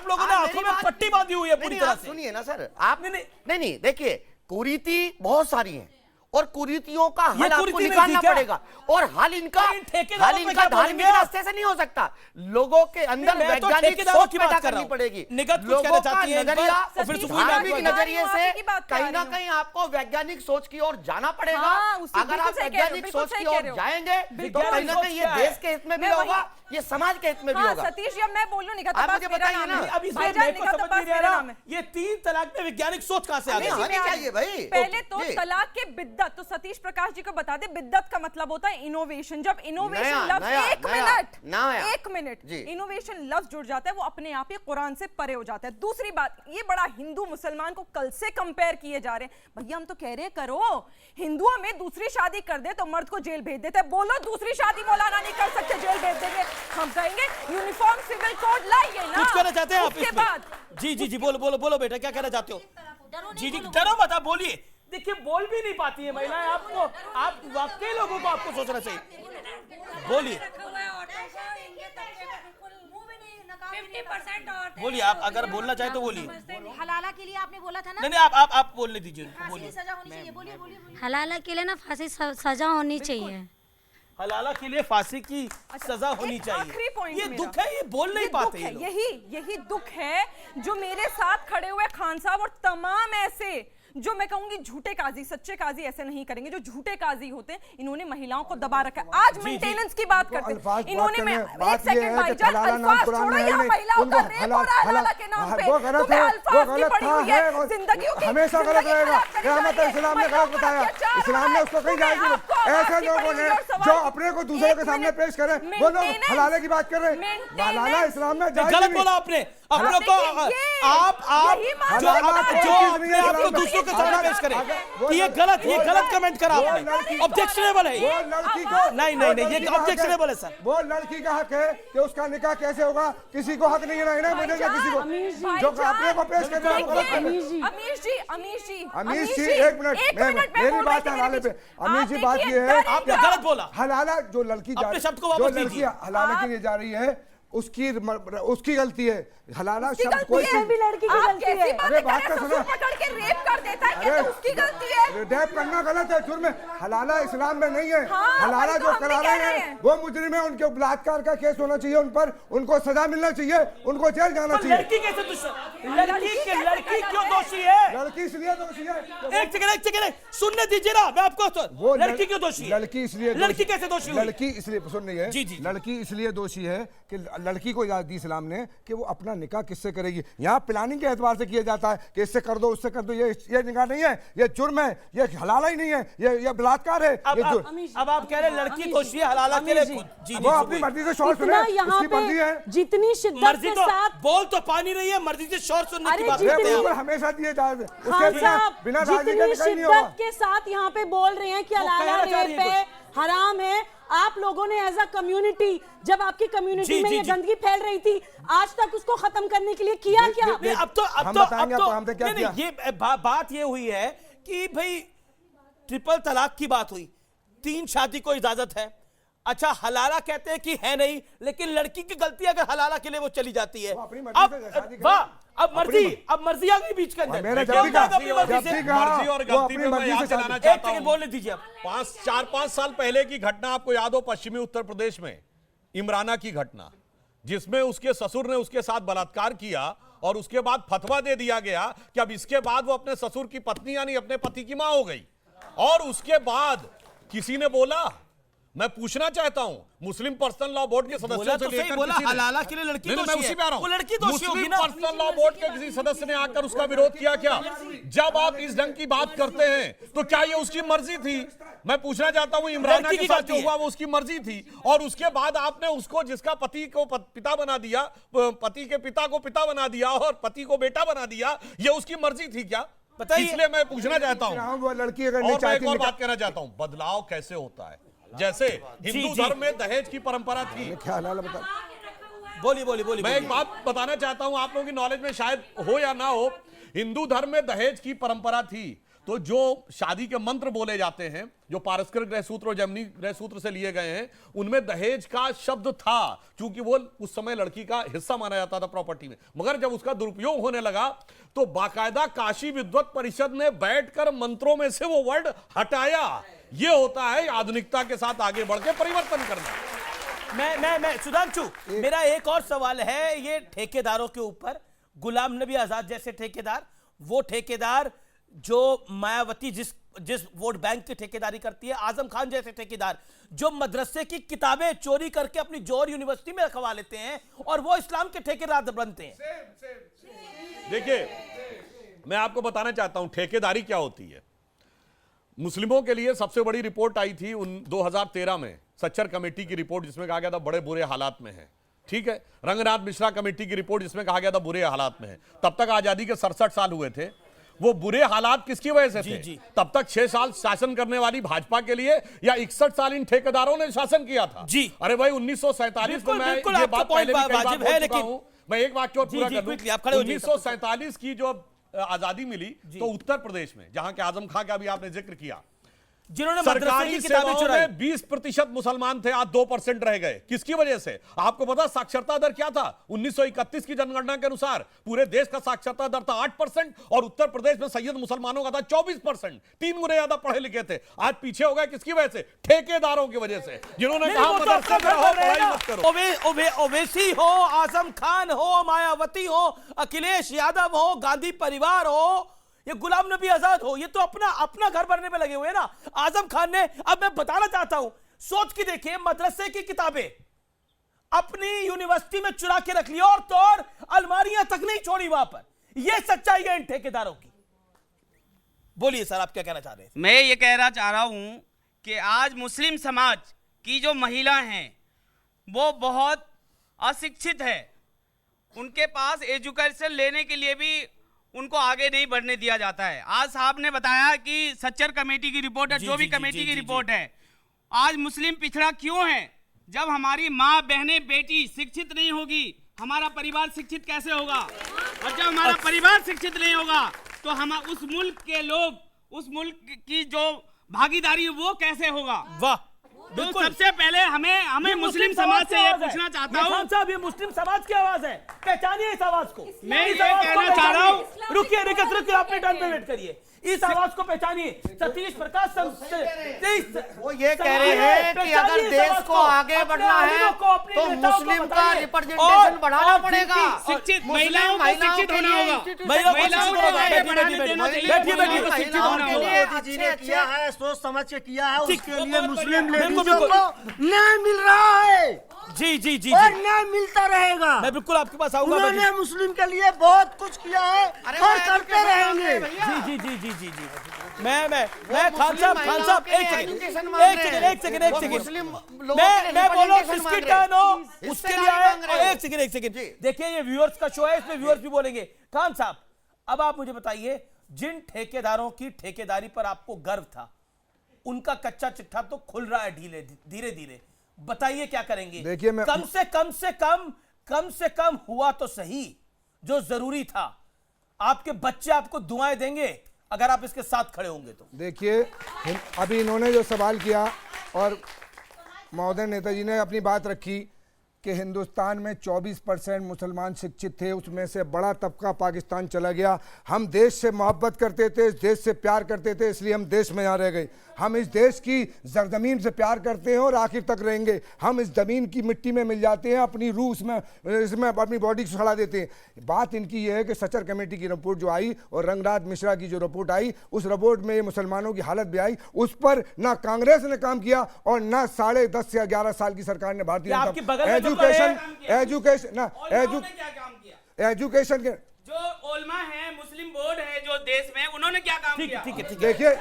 लोगों ने आंखों में पट्टी बांधी हुई है पूरी तरह से। सुनिए ना सर, आप नहीं, नहीं देखिए, कुरीति बहुत सारी हैं और कुरीतियों का ये हल आपको कुरीति नहीं निकालना थी क्या? पड़ेगा, और हल इनका इन ठेकेदारों पे क्या धार्मिक बोलेंगे आप? रास्ते से नहीं हो सकता। लोगों के अंदर मैं तो वैज्ञानिक ठेकेदारों सोच की बात पैदा कर रहा करनी हूं। पड़ेगी। निगत कुछ लोगों कहना का चाहती हैं इन पर, नजरिया और फिर सुप्रीम धार्मिक कोर्ट में नजरिए आप से ही की बात कर कहीं रही ना हूं। कहीं आपको वैज्ञानिक सोच की ओर जाना पड़ेगा। हाँ, उसकी अगर आप बिल्कुल सही कह रहे हो, वैज्ञानिक बिल्कुल सोच सही की कह ओर रहे हो। जाएंगे तो वैज्ञानिक कहीं ना सोच कहीं ये क्या है? देश के हित में भी मैं होगा, वही- ये समाज के हित में भी हाँ, होगा। सतीश जी, अब मैं बोलूं निगत आप अब्बास मुझे मेरा बताइए नाम ना। है। अब इसमें भाईजान, मेरे को निगत समझ अब्बास नहीं आ मेरा रहा, नाम है। ये 3 तलाक में वैज्ञानिक सोच कहां से आ नहीं, गई? आनी चाहिए भाई। पहले तो जी। तलाक के बिद्दत, तो सतीश प्रकाश जी को बता दे, बिद्दत का मतलब होता है इनोवेशन। जब इनोवेशन नया, लफ्ज नया, एक नया, मिनट नया। एक मिनट जी। इनोवेशन लफ्ज जुड़ जाता है, वो अपने आप ही कुरान से परे हो जाता है। दूसरी बात, ये बड़ा हिंदू मुसलमान को कल से कंपेयर किए जा रहे हैं। भैया हम तो कह रहे हैं करो, हिंदुओं में दूसरी शादी कर दे तो मर्द को जेल भेज देते हैं। बोलो दूसरी शादी मौलाना नहीं कर सकते, जेल भेज देंगे। हम कहेंगे यूनिफॉर्म सिविल कोड लाइए ना। कुछ कहना चाहते हैं आप उसके इसमें? बाद जी जी जी, बोलो बोलो बोलो बेटा, क्या कहना चाहते हो? जी जी, डरो मत, आप बोलिए। देखिए, बोल भी नहीं पाती है महिलाएं, आपको, आप वाकई लोगों को आपको सोचना चाहिए। बोलिए 50% और बोलिए, आप अगर बोलना चाहे तो बोलिए। हलाला के लिए आपने बोला था ना, नहीं नहीं, आप बोलने दीजिए उनको, फांसी बोलिए। की सजा होनी चाहिए। बोलिए बोलिए बोलिए। हलाला के लिए ना फांसी सजा होनी चाहिए। हलाला के लिए फांसी की सजा होनी एक आखिरी चाहिए। पॉइंट ये मेरा। दुख है, ये बोल नहीं ये पाते दुख ये है, लोग। यही दुख है जो मेरे साथ खड़े हुए खान साहब और तमाम ऐसे, जो मैं कहूंगी झूठे काजी, सच्चे काजी ऐसे नहीं करेंगे, जो झूठे काजी होते हैं, इन्होंने महिलाओं को दबा रखा है। आज जी, मेंटेनेंस की बात करते अल्फाज हैं इन्होंने, बात एक करने- बात ये सेकंड है भाई कि जान, हलाला नाम अल्फाज कुरान छोड़ो, में है यहाँ नहीं। महिलाओं उनको का रेप हो रहा है हलाला के नाम पे। वो गलत तुम्हें है, अल्फाज वो की गलत पड़ी था, हुई है, है, जिंदगियों की हमेशा गलत जिंदगी रहेगा। खराब करी क्या जा मतलब रही है, इस्लाम ने महिलाओं गलत पर बताया? अत्याचार हो इस्लाम रहा ने है। उसको कहीं तुम्हें जायज आपको नहीं। आवाज ऐसे की लोगों पड़ी ने हुई और सवाल जो की- अपने को दूसरे के एक सामने मिनट, पेश करे, वो लोग maintenance- हलाले की बात कर रहे हैं। maintenance- हलाला इस्लाम में जायज गलत नहीं। बोला आपने। आप लोग को, देखिए, आप यही मान जो रहे हैं। अपने आप को अगर- दूसरों के सामने पेश करें, वो ये गलत कमेंट करा वो आपने, लड़की- ऑब्जेक्शनेबल है वो ये। लड़की का नहीं, वो ये लड़की का हक ऑब्जेक्शनेबल है सर। वो लड़की का हक है कि उसका निकाह कैसे होगा, किसी को हक नहीं है ना मुझे ना किसी को, जो अपने को पेश कर रहा है वो गलत कर रहा है। अमीश जी एक मिनट, मेरी बात है हलाले पे। अमीश जी बात ये है, आपने गलत बोला। हलाला जो लड़की अपने शब्द को जो वापस लड़की लीजिए। हलाले के लिए जा रही है, उसकी गलती है। हलाला शब्द कोई इसमें भी लड़की की गलती है। अरे बात तो सुनो, पकड़ के रेप कर देता है, कहते हैं उसकी गलती है। रेप करना गलत है, जुर्म है। हलाला इस्लाम में नहीं है। हाँ, हलाला वही तो जो हम भी करा कह रहे रहे हैं हैं। वो मुजरिम है, उनके बलात्कार का केस होना चाहिए, उन पर उनको सजा मिलना चाहिए, उनको जेल जाना चाहिए। लड़की कैसे दुश्मन, लड़की क्यों दोषी है? लड़की इसलिए दोषी है, एक सेकंड सुनने दीजिए ना, मैं आपको वो लड़की क्यों दोषी है? लड़की इसलिए लड़की कैसे दोषी हुई? लड़की इसलिए सुन रही है, जी, जी। लड़की इसलिए दोषी है कि लड़की को इजाजत दी इस्लाम ने कि वो अपना निकाह किससे करेगी। यहाँ प्लानिंग के एतबार से किया जाता है कि इससे कर दो उससे कर दो, ये निकाह नहीं है, ये जुर्म है, ये हलाला ही नहीं है, ये बलात्कार है। अब आप कह रहे हैं लड़की दोषी है, हलाला के लिए खुद। जी, वो अपनी मर्जी से शोर सुने, यहाँ उसकी मर्जी है। पे जितनी शिद्दत मर्जी के तो साथ बोल तो पानी नहीं है, मर्जी से शोर सुनने की अरे बात जितनी- करते हैं बिल्कुल आप। हमेशा दिए जाते, उसके खान बिना साहब बिना राजी के जितनी निकाह नहीं होगा। शिद्दत के साथ यहाँ पे बोल रहे हैं कि हलाला कहना चाह रही रेप है है, हराम है, आप लोगों ने एज अ कम्युनिटी, जब आपकी कम्युनिटी जी, में जी, ये जी। गंदगी फैल रही थी, आज तक उसको खत्म करने के लिए किया क्या? नहीं, अब तो हम बताएंगे आपको हमने क्या नहीं, ये बात ये हुई है कि भाई ट्रिपल तलाक की बात हुई, 3 शादी को इजाजत है। अच्छा, हलाला कहते हैं कि है नहीं, लेकिन लड़की की गलती अगर हलाला के लिए वो चली जाती है, वो अपनी मर्जी से शादी करे। वाह, अब मर्जी आ गई बीच के अंदर। मैंने क्या जब भी होता है कहा- अपनी मर्जी जब से? भी कहा- मर्जी और वो गलती अपनी में मैं मर्जी यहाँ से चलाना शादी- एक चाहता सेकंड हूँ। बोलने दीजिए आप। 4-5 साल पहले की घटना आपको याद हो, पश्चिमी उत्तर प्रदेश में इमराना की घटना, जिसमें उसके ससुर ने उसके साथ बलात्कार किया और उसके बाद फतवा दे दिया गया कि अब इसके बाद वो अपने ससुर की पत्नी यानी अपने पति की मां हो गई। और उसके बाद किसी ने बोला, मैं पूछना चाहता हूं मुस्लिम पर्सनल लॉ बोर्ड के बोला सदस्यों तो से सही, लेकर बोला किसी ने- हलाला के लिए लड़की नहीं, मैं दोषी उसी है। पे आ रहा हूं। वो लड़की दोषी होगी मुस्लिम ना। पर्सनल लॉ बोर्ड के किसी सदस्य ने आकर उसका विरोध किया क्या? जब आप इस ढंग की बात करते हैं तो क्या ये उसकी मर्जी थी? मैं पूछना चाहता हूं, इमराना लड़की के की साथ गलती जो है। हुआ वो उसकी मर्जी थी, और उसके बाद आपने उसको, जिसका पति को पिता बना दिया, पति के पिता को पिता बना दिया और पति को बेटा बना दिया, ये उसकी मर्जी थी क्या? बताइए। इसलिए मैं पूछना चाहता हूं। हाँ, वो लड़की अगर नहीं और मैं एक चाहती और निकाह- बात कहना चाहता हूं, बदलाव कैसे होता है? जैसे हिंदू जी। धर्म में दहेज की परंपरा थी। क्या हलाला बता, बोलिए मैं एक बात बताना चाहता हूं, आप लोगों की नॉलेज में शायद हो या ना हो, हिंदू धर्म में दहेज की परंपरा थी, तो जो शादी के मंत्र बोले जाते हैं, जो पारस्परिक गृह सूत्र और जैमिनी गृह सूत्र से लिए गए हैं, उनमें दहेज का शब्द था, क्योंकि वो उस समय लड़की का हिस्सा माना जाता था प्रॉपर्टी में। मगर जब उसका दुरुपयोग होने लगा तो बाकायदा काशी विद्वत परिषद ने बैठकर मंत्रों में से वो वर्ड हटाया। ये होता है आधुनिकता के साथ आगे बढ़ के परिवर्तन करना। मैं सुधांशु, मेरा एक और सवाल है ये ठेकेदारों के ऊपर। गुलाम नबी आजाद जैसे ठेकेदार, वो ठेकेदार जो मायावती जिस वोट बैंक की ठेकेदारी करती है, आजम खान जैसे ठेकेदार जो मदरसे की किताबें चोरी करके अपनी जौहर यूनिवर्सिटी में रखवा लेते हैं, और वो इस्लाम के ठेकेदार बनते हैं। देखिए, मैं आपको बताना चाहता हूं ठेकेदारी क्या होती है। मुस्लिमों के लिए सबसे बड़ी रिपोर्ट आई थी 2013 में, सच्चर कमेटी की रिपोर्ट, जिसमें कहा गया था बड़े बुरे हालात में है। ठीक है, रंगनाथ मिश्रा कमेटी की रिपोर्ट, जिसमें कहा गया था बुरे हालात में है। तब तक आजादी के 67 साल हुए थे। वो बुरे हालात किसकी वजह से थे? जी। तब तक 6 साल शासन करने वाली भाजपा के लिए, या 61 साल इन ठेकेदारों ने शासन किया था? जी। अरे भाई 1947 में, मैं बिल्कुल ये आपका बात पॉइंट पहले भी कई बार वाजिब बोल है, चुका लेकिन हूं। मैं एक वाक्य और पूरा जी, कर दूं। quickly, आप खड़े हो जाइए। 1947 की जो आजादी मिली, तो उत्तर प्रदेश में, जहां के आजम खां का भी आपने जिक्र किया, जिन्होंने मदरसे सरकारी की किताबें सेवाओं चुराई। में 20% मुसलमान थे, आज 2% रह गए। किसकी वजह से? आपको पता साक्षरता दर क्या था? 1931 की जनगणना के अनुसार पूरे देश का साक्षरता दर था 8%, और उत्तर प्रदेश में सैयद मुसलमानों का था 24%। 3 गुने ज्यादा पढ़े लिखे थे। आज पीछे हो गए किसकी वजह से? ठेकेदारों की वजह से, जिन्होंने नहीं, कहा वो तो मदरसे अपना में रहो, घर बन रहे पढ़ाई हैं मत करो। ना। ओवैसी हो, आजम खान हो, मायावती हो, अखिलेश यादव हो, गांधी परिवार हो, ये गुलाम नबी आजाद हो, ये तो अपना घर भरने में लगे हुए हैं ना। आजम खान ने, अब मैं बताना चाहता हूं, सोच के देखिए, मदरसे की किताबें अपनी यूनिवर्सिटी में चुरा के रख लिया, और तो और अलमारियां तक नहीं छोड़ी वहां पर। यह सच्चाई है इन ठेकेदारों की। बोलिए सर, आप क्या कहना चाह रहे हैं? मैं ये कहना चाह रहा हूं कि आज मुस्लिम समाज की जो महिला हैं वो बहुत अशिक्षित है। उनके पास एजुकेशन लेने के लिए भी उनको आगे नहीं बढ़ने दिया जाता है। आज साहब ने बताया कि सच्चर कमेटी की रिपोर्ट है, जो भी कमेटी की रिपोर्ट है। आज मुस्लिम पिछड़ा क्यों है? जब हमारी माँ, बहनें, बेटी शिक्षित नहीं होगी, हमारा परिवार शिक्षित कैसे होगा? और जब हमारा परिवार शिक्षित नहीं होगा तो हम उस मुल्क के लोग, उस मुल्क की जो भागीदारी वो कैसे होगा? वाह, तो सबसे पहले हमें मुस्लिम समाज से ये पूछना चाहता हूँ। खान साहब, ये मुस्लिम समाज की आवाज है, पहचानिए इस आवाज को। मैं ये कहना चाह रहा हूँ, रुकिए, रुकिए, अपने टर्न पे वेट करिए। इस आवाज को पहचानिए। सतीश प्रकाश वो ये कह रहे हैं कि अगर देश को आगे बढ़ना है तो मुस्लिम का रिप्रेजेंटेशन बढ़ाना पड़ेगा। शिक्षित महिलाओं को शिक्षित होना होगा। महिलाओं को जिन्हें किया है सोच समझ के किया है, उसके लिए मुस्लिम लेडीजों को न्याय मिल रहा है। जी और न्याय मिलता रहेगा। मैं बिल्कुल आपके पास आऊंगा। उन्होंने मुस्लिम के लिए बहुत कुछ किया है और करते रहेंगे। जी मैं खान साहब एक सेकंड मैं बोल रहा हूँ बिस्किट टर्न हो उसके लिए आए। और एक सेकंड देखिए, ये व्यूअर्स का शो है, इसमें व्यूअर्स भी बोलेंगे। खान साहब, अब आप मुझे बताइए, जिन ठेकेदारों की ठेकेदारी पर आपको गर्व था, उनका कच्चा चिट्ठा तो खुल रहा है धीरे धीरे, बताइए क्या करेंगे? देखिए, मैं कम से कम हुआ तो सही जो जरूरी था। आपके बच्चे आपको दुआएं देंगे अगर आप इसके साथ खड़े होंगे तो। देखिए, अभी इन्होंने जो सवाल किया और महोदय नेताजी ने अपनी बात रखी कि हिंदुस्तान में 24% मुसलमान शिक्षित थे, उसमें से बड़ा तबका पाकिस्तान चला गया। हम देश से मोहब्बत करते थे, इस देश से प्यार करते थे, इसलिए हम देश में यहाँ रह गए। हम इस देश की ज़मीन से प्यार करते हैं और आखिर तक रहेंगे। हम इस ज़मीन की मिट्टी में मिल जाते हैं, अपनी रूह इसमें अपनी बॉडी को खड़ा देते हैं। बात इनकी ये है कि सचर कमेटी की रिपोर्ट जो आई और रंगराज मिश्रा की जो रिपोर्ट आई, उस रिपोर्ट में ये मुसलमानों की हालत भी आई। उस पर ना कांग्रेस ने काम किया और ना 10.5 या 11 साल की सरकार ने भारतीय एजुकेशन के जो ओलमा है, मुस्लिम बोर्ड है जो देश में, उन्होंने क्या काम किया? ठीक है। देखिए,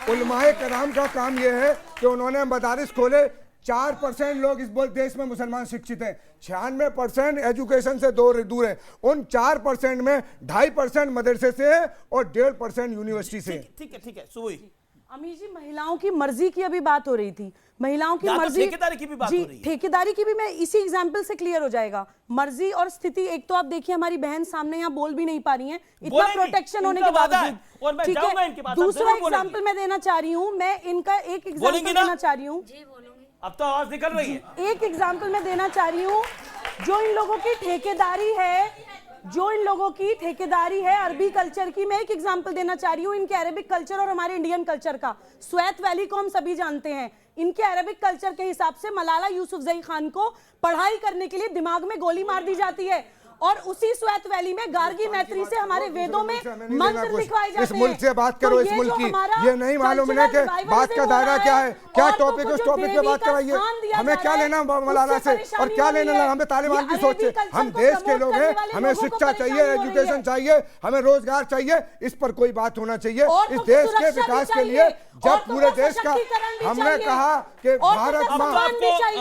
उलमाए कराम का काम यह है कि उन्होंने मदारिस खोले। 4% लोग इस देश में मुसलमान शिक्षित हैं, 96% एजुकेशन से दूर है। उन 4% में 2.5% मदरसे से है और 1.5% यूनिवर्सिटी से। ठीक है सुबह अमीर जी, महिलाओं की मर्जी की अभी बात हो रही थी। महिलाओं की मर्जी, ठेकेदारी की भी बात हो रही है। ठेकेदारी की भी मैं इसी एग्जाम्पल से क्लियर हो जाएगा। मर्जी और स्थिति, एक तो आप देखिए हमारी बहन सामने यहाँ बोल भी नहीं पा रही हैं, इतना प्रोटेक्शन होने के बावजूद। ठीक है, दूसरा एग्जाम्पल मैं देना चाह रही हूँ, मैं इनका एक एग्जाम्पल देना चाह रही हूँ। अब तो आवाज निकल रही है। एक एग्जाम्पल मैं देना चाह रही हूँ, जो इन लोगों की ठेकेदारी है अरबी कल्चर की। मैं एक एग्जांपल देना चाह रही हूँ, इनके अरेबिक कल्चर और हमारे इंडियन कल्चर का। स्वेत वैली को हम सभी जानते हैं। इनके अरेबिक कल्चर के हिसाब से मलाला यूसुफजई खान को पढ़ाई करने के लिए दिमाग में गोली मार दी जाती है और उसी स्वेत वैली में गार्गी मैत्री से हमारे वेदों में मंत्र लिखवाए जाते हैं। इस मुल्क से बात करो, इस मुल्क की ये नहीं मालूम है कि बात का दायरा क्या है, क्या टॉपिक, उस टॉपिक पे बात कराइए। हमें क्या लेना मौलाना से और क्या लेना, हमें तालिबान की सोच है। हम देश के लोग हैं, हमें शिक्षा चाहिए, एजुकेशन चाहिए, हमें रोजगार चाहिए। इस पर कोई बात होना चाहिए। इस देश के विकास के लिए जब पूरे देश का हमने कहा कि भारत माँ,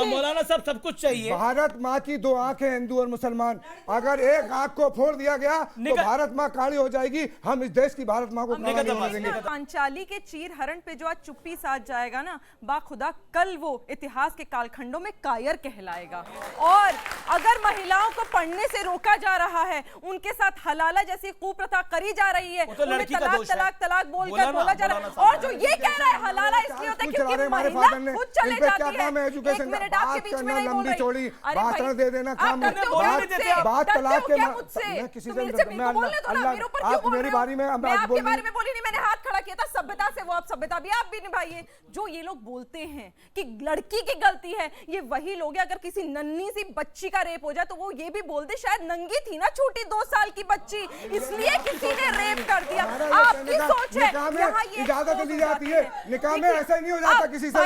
मौलाना साहब सब कुछ चाहिए। भारत माँ की 2 आंखें, हिंदू और मुसलमान। अगर एक आंख को फोड़ दिया गया तो भारत माँ काली हो जाएगी। हम इस देश की भारत माँ को देंगे। पांचाली के चीर हरण पे जो आज चुप्पी साध जाएगा ना, बाखुदा कल वो इतिहास के कालखंडों में कायर कहलाएगा। और अगर महिलाओं को पढ़ने से रोका जा रहा है, उनके साथ हलाला जैसी कुप्रथा करी जा रही है, उन्हें तलाक बोलकर बोला जा रहा है। और जो ये कह रहा है हलाला इसलिए होता है क्योंकि महिला खुद चले जाती है। एजुकेशन एक मिनट, आपके बीच में नहीं बोल रही। चौड़ी अरे भाषण भाई, दे देना काम है। बात तलाक के मैं किसी से आप मेरी बारी में मैं आपके बारे में बोली नहीं, मैंने हाथ खड़ा किया था। सभ्यता से वो आप सभ्यता भी आप भी निभाइए। जो ये लोग बोलते हैं कि लड़की की गलती है, ये वही लोग हैं अगर किसी नन्ही सी बच्ची का रेप हो जाए तो वो ये भी बोल दे शायद नंगी थी ना छोटी 2 साल की बच्ची, इसलिए किसी ने रेप कर दिया। आपकी सोच है यहाँ ये इजाजत दी जाती है, निकाह में ऐसा नहीं हो जाता किसी से।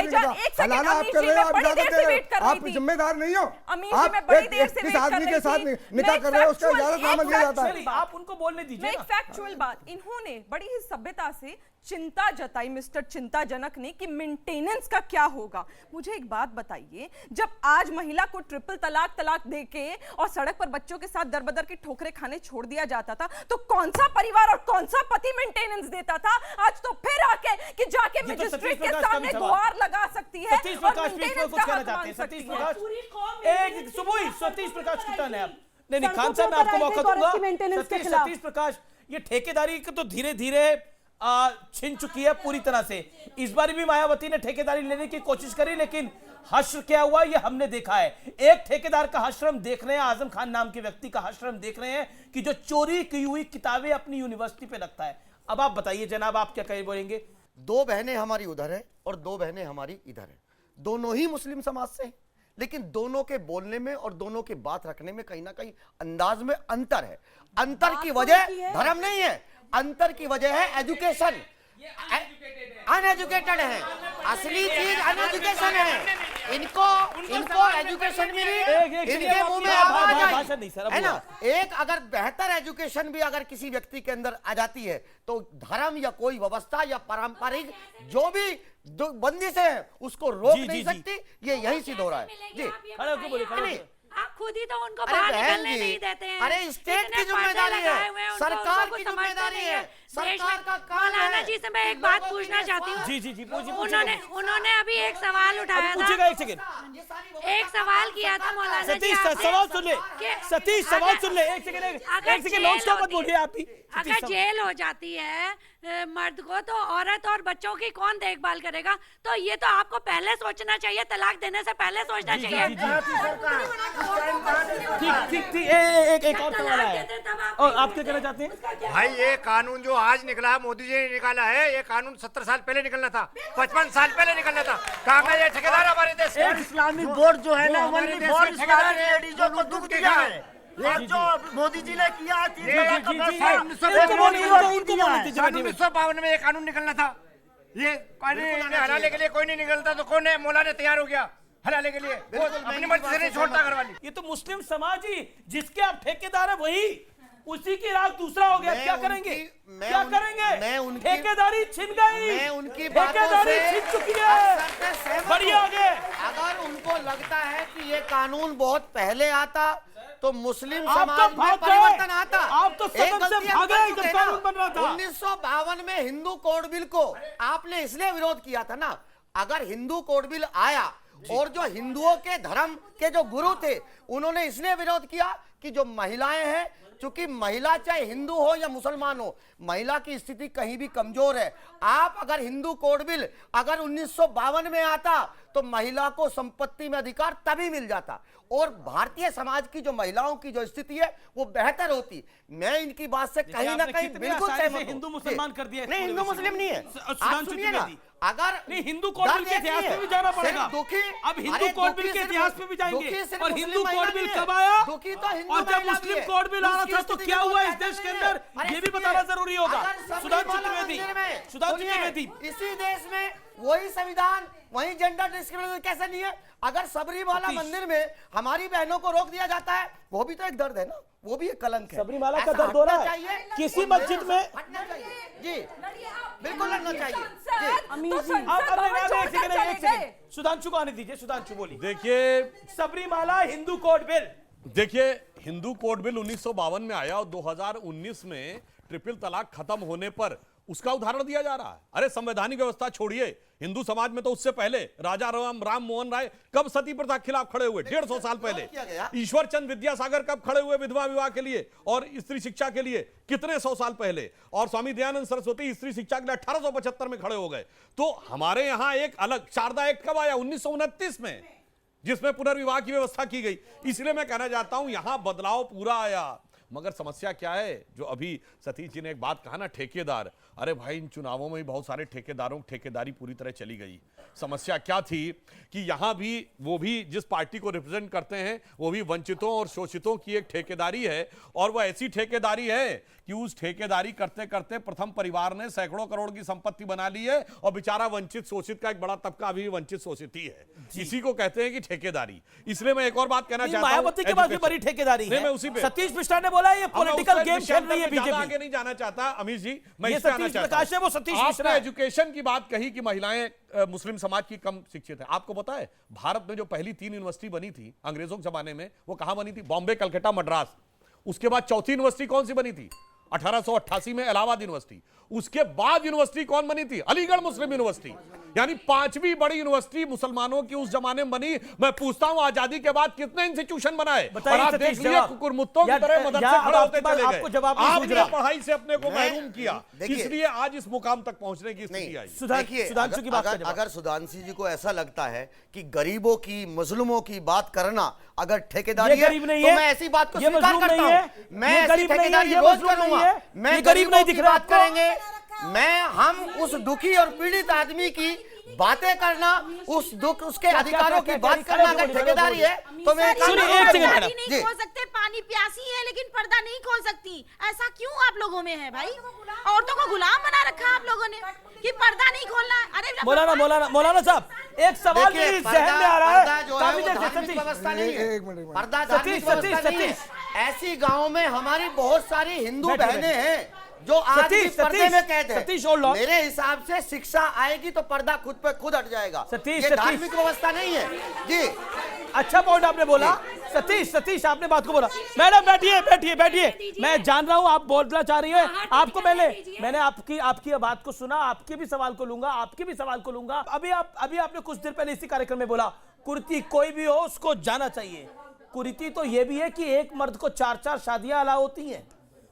हलाला आप कर रहे हो, आप इजाजत दे रहे हो, आप जिम्मेदार नहीं हो। आप किस आदमी के साथ निकाह कर रहे हो उसका इजाजत नामा दिया जाता है। आप उनको बोलने दीजिए। एक फैक्चुअल बात, इन्होंने बड़ी ही सभ्यता से चिंता जताई मिस्टर चिंताजनक ने कि मेंटेनेंस का क्या होगा। मुझे एक बात बताइए, जब आज महिला को ट्रिपल तलाक देके और सड़क पर बच्चों के साथ दरबदर की ठोकरें खाने छोड़ दिया जाता था तो कौन सा परिवार और कौन सा पति मेंटेनेंस देता था? आज तो फिर आके कि जाके मजिस्ट्रेट के सामने गुहार लगा सकती है और मेंटेनेंस का हक मांग सकती है। सतीश प्रकाश की टर्न है अब। नहीं खान साहब, मैं आपको मौका दूंगा। सतीश प्रकाश, ये ठेकेदारी का तो धीरे धीरे छिन चुकी है पूरी तरह से। इस बार भी मायावती ने ठेकेदारी लेने की कोशिश करी, लेकिन हश्र क्या हुआ ये हमने देखा है। एक ठेकेदार का हश्र हम देख रहे हैं, आजम खान नाम के व्यक्ति का हश्र हम देख रहे हैं कि जो चोरी की हुई किताबें अपनी यूनिवर्सिटी पे रखता है। अब आप बताइए जनाब, आप क्या कहे बोलेंगे? दो बहनें हमारी उधर है और दो बहनें हमारी इधर है, दोनों ही मुस्लिम समाज से हैं, लेकिन दोनों के बोलने में और दोनों की बात रखने में कहीं ना कहीं अंदाज में अंतर है। अंतर की वजह धर्म नहीं है, अंतर की वजह है एजुकेशन। अनएजुकेटेड है, असली चीज अनएजुकेशन है। इनको एजुकेशन मिली, इनके मुंह में आवाज आई, है ना। एक अगर बेहतर एजुकेशन भी अगर किसी व्यक्ति के अंदर आ जाती है तो धर्म या कोई व्यवस्था या पारंपरिक जो भी बंदिशें है उसको रोक नहीं सकती। ये यही सिद्ध हो रहा है जी। खड़े होके बोलिए, खड़े होके। आप खुद ही तो उनको बाहर निकलने नहीं देते हैं। अरे स्टेट की जिम्मेदारी है, सरकार की जिम्मेदारी है, सरकार का काम है। मौलाना जी से मैं एक बात पूछना चाहती हूँ। जी जी जी, उन्होंने अभी एक सवाल उठाया था, पूछेगा, एक सेकंड, एक सवाल किया था मौलाना जी। सतीश सवाल सुन ले, सतीश सवाल सुन ले, एक सेकंड नॉन स्टॉप मत बोलिए आप ही। अगर जेल हो जाती है मर्द को, तो औरत और बच्चों की कौन देखभाल करेगा? तो ये तो आपको पहले सोचना चाहिए, तलाक देने से पहले सोचना चाहिए। ठीक, एक और सवाल है, और आप क्या कहना चाहते हैं? भाई ये कानून जो आज निकला है, मोदी जी ने निकाला है, ये कानून 70 साल पहले निकलना था, 55 साल पहले निकलना था। कहाँ का ये ठेकेदार हमारे देश में? इस्लामिक बोर्ड जो है ना, लेडीजों को दुख दिया है। और जो मोदी जी ने किया 1952 में ये कानून निकलना था। ये हराने के लिए कोई नहीं निकलता तो कौन है? मौलाना तैयार हो गया हराने के लिए, अपनी मर्जी से नहीं छोड़ता घर वाली। ये तो मुस्लिम समाज ही जिसके आप ठेकेदार है वही, उसी की राग दूसरा हो गया। क्या करेंगे, क्या करेंगे? ठेकेदारी छिन गई, मैं उनकी ठेकेदारी छिन चुकी है। बढ़िया आगे। अगर उनको लगता है कि ये कानून बहुत पहले आता तो मुस्लिम आप समाज तो में भाग परिवर्तन गए। आता। आप तो सदन से भागे जब कानून बन रहा था। 1952 में हिंदू कोड बिल को आपने इसलिए विरोध किया था ना। अगर हिंदू कोड बिल आया और जो हिंदुओं के धर्म के जो गुरु थे उन्होंने इसलिए विरोध किया कि जो महिलाएं हैं, चूंकि महिला चाहे हिंदू हो या मुसलमान हो, महिला की स्थिति कहीं भी कमजोर है। आप अगर हिंदू कोड बिल अगर 1952 में आता तो महिला को संपत्ति में अधिकार तभी मिल जाता और भारतीय समाज की जो महिलाओं की जो स्थिति है वो बेहतर होती। मैं इनकी बात से कहीं ना कहीं बिल्कुल सहमत हूं। हिंदू मुसलमान कर दिया। नहीं, हिंदू मुस्लिम नहीं है। आप सुनिए ना, अगर नहीं, हिंदू कोड बिल के इतिहास में भी जाना पड़ेगा। अब हिंदू कोड बिल के इतिहास में भी जाएंगे। और हिंदू कोड बिल कब आया और जब मुस्लिम कोड बिल आ रहा था तो क्या हुआ इस देश के अंदर, ये भी बताना जरूरी होगा। सुधांशु त्रिवेदी, इसी देश में वही संविधान, वही जेंडर डिस्क्रिमिनेशन कैसे नहीं है? अगर सबरीमाला मंदिर में हमारी बहनों को रोक दिया जाता है, वो भी तो एक दर्द है ना, वो भी एक कलंक है। सबरीमाला का दर्द हो रहा है किसी मस्जिद में जी, बिल्कुल लड़ना चाहिए। सुधांशु को आने दीजिए। सुधांशु बोलिए। देखिए, सबरीमाला हिंदू कोड बिल, देखिए हिंदू कोड बिल 1952 में आया और 2019 में ट्रिपल तलाक खत्म होने पर उसका उदाहरण दिया जा रहा है। अरे संवैधानिक व्यवस्था छोड़िए, हिंदू समाज में तो उससे पहले राजा राम मोहन राय कब सती प्रथा के खिलाफ खड़े हुए? 150 साल पहले। ईश्वर चंद विद्यासागर कब खड़े हुए विधवा विवाह के लिए और स्त्री शिक्षा के लिए? कितने 100 साल पहले। और स्वामी दयानंद सरस्वती स्त्री शिक्षा के लिए 1875 में खड़े हो गए। तो हमारे यहां एक अलग शारदा एक्ट कब आया? 1929 में, जिसमें पुनर्विवाह की व्यवस्था की गई। इसलिए मैं कहना चाहता हूं यहां बदलाव पूरा आया। मगर समस्या क्या है? जो अभी सतीश जी ने एक बात कहा ना, ठेकेदार। अरे भाई, इन चुनावों में भी बहुत सारे ठेकेदारों की ठेकेदारी पूरी तरह चली गई। समस्या क्या थी कि यहां भी वो भी जिस पार्टी को रिप्रेजेंट करते हैं वो भी वंचितों और शोषितों की एक ठेकेदारी है। और वह ऐसी ठेकेदारी है कि उस ठेकेदारी करते करते प्रथम परिवार ने सैकड़ों करोड़ की संपत्ति बना ली है और बेचारा वंचित शोषित का एक बड़ा तबका अभी वंचित शोषित ही है। इसी को कहते हैं कि ठेकेदारी। इसलिए मैं एक और बात कहना चाहता हूं, मायावती के बाद भी बड़ी ठेकेदारी है। मैं उसी पे सतीश मिश्रा ने बोला ये पॉलिटिकल गेम खेल रही है बीजेपी। आगे नहीं जाना चाहता अमीश जी, मैं ये सतीश प्रकाश है, वो सतीश मिश्रा। आपने एजुकेशन की बात कही कि महिलाएं मुस्लिम समाज की कम शिक्षित है। आपको पता है भारत में जो पहली 3 यूनिवर्सिटी बनी थी अंग्रेजों के जमाने में, वो कहां बनी थी? बॉम्बे, कलकत्ता, मद्रास। उसके बाद चौथी यूनिवर्सिटी कौन सी बनी थी? 1888 में इलाहाबाद यूनिवर्सिटी। उसके बाद यूनिवर्सिटी कौन बनी थी? अलीगढ़ मुस्लिम यूनिवर्सिटी, यानी 5वीं बड़ी यूनिवर्सिटी मुसलमानों की उस जमाने में बनी। मैं पूछता हूं आजादी के बाद कितने इंस्टीट्यूशन बनाए? और आप देख लिए कुकुरमुत्तों की तरह मदरसे खड़े होते चले गए। आपने पढ़ाई से अपने को महरूम किया, इसलिए आज इस मुकाम तक पहुंचने की स्थिति आई। देखिए, अगर सुधांशु जी को ऐसा लगता है कि गरीबों की, मजलूमों की बात करना अगर ठेकेदारी है, तो मैं ऐसी बात को स्वीकार करता हूं। मैं ऐसी ठेकेदारी रोज करूंगा। मैं गरीबों की बात करेंगे, हम उस दुखी और पीड़ित आदमी की बातें करना, उस दुख, उसके अधिकारों की बात करना अगर ठेकेदारी है तो मैं नहीं खोल सकते। पानी प्यासी है लेकिन पर्दा नहीं खोल सकती, ऐसा क्यों आप लोगों में है भाई? औरतों को गुलाम बना रखा आप लोगों ने कि पर्दा नहीं खोलना। अरे मौलाना साहब, एक सवाल मेरे जहन में आ रहा है। व्यवस्था नहीं है, पर्दा धार्मिक व्यवस्था नहीं है। ऐसी गाँव में हमारी बहुत सारी हिंदू बहनें हैं जो आज भी पर्दे में कैद है। मेरे हिसाब से शिक्षा आएगी तो पर्दा खुद पे खुद हट जाएगा। ये धार्मिक व्यवस्था नहीं है जी। अच्छा पॉइंट आपने बोला सतीश, आपने बात को बोला। मैडम बैठिए। मैं जान रहा हूं आप बोलना चाह रही है। आपको मैंने आपकी बात को सुना, आपके भी सवाल को लूंगा। अभी आपने कुछ देर पहले इसी कार्यक्रम में बोला कुर्ती कोई भी हो उसको जाना चाहिए। कुर्ती तो ये भी है कि एक मर्द को 4 शादियां अलाउ होती हैं,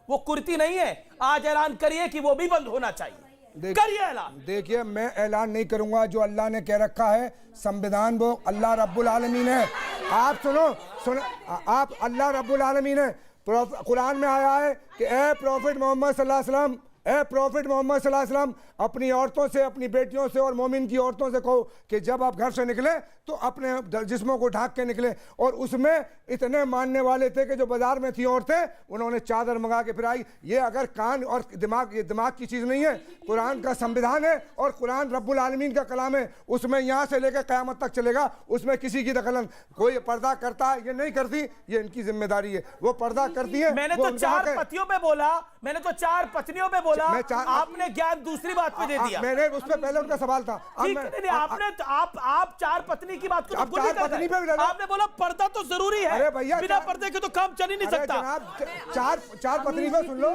वो कुर्ती नहीं है। आज ऐलान करिए कि वो भी बंद होना चाहिए, करिए ऐलान। देखिए, मैं ऐलान नहीं करूंगा, जो अल्लाह ने कह रखा है संविधान वो अल्लाह रब्बुल आलमीन है। आप सुनो, आप अल्लाह रब्बुल आलमीन है। कुरान में आया है कि ए प्रॉफिट मोहम्मद सल्लल्लाहु अलैहि वसल्लम अपनी औरतों से, अपनी बेटियों से और मोमिन की औरतों से कहो कि जब आप घर से निकले तो अपने जिस्मों को ढाक के निकले। और उसमें इतने मानने वाले थे कि जो बाजार में थी औरतें, उन्होंने चादर मंगा के फिर आई। ये अगर कान और दिमाग, ये दिमाग की चीज़ नहीं है, कुरान का संविधान है और कुरान रब्बुल आलमीन का कलाम है। उसमें यहाँ से लेकर क़यामत तक चलेगा, उसमें किसी की दखल। कोई पर्दा करता है, ये नहीं करती, ये इनकी जिम्मेदारी है। वो पर्दा करती है। मैंने तो 4 पतियों पे बोला, मैंने तो 4 पत्नियों पे बोला, आपने ज्ञान दूसरी बात पे दे दिया। मैंने उस पर पहले उनका सवाल था। आप 4 पत्नी की बात को तो भूल पत्नी पे भी आपने बोला पर्दा तो जरूरी है। अरे भैया, बिना पर्दे के तो काम चल ही नहीं सकता। जनाब, 4 पत्नी पे सुन लो,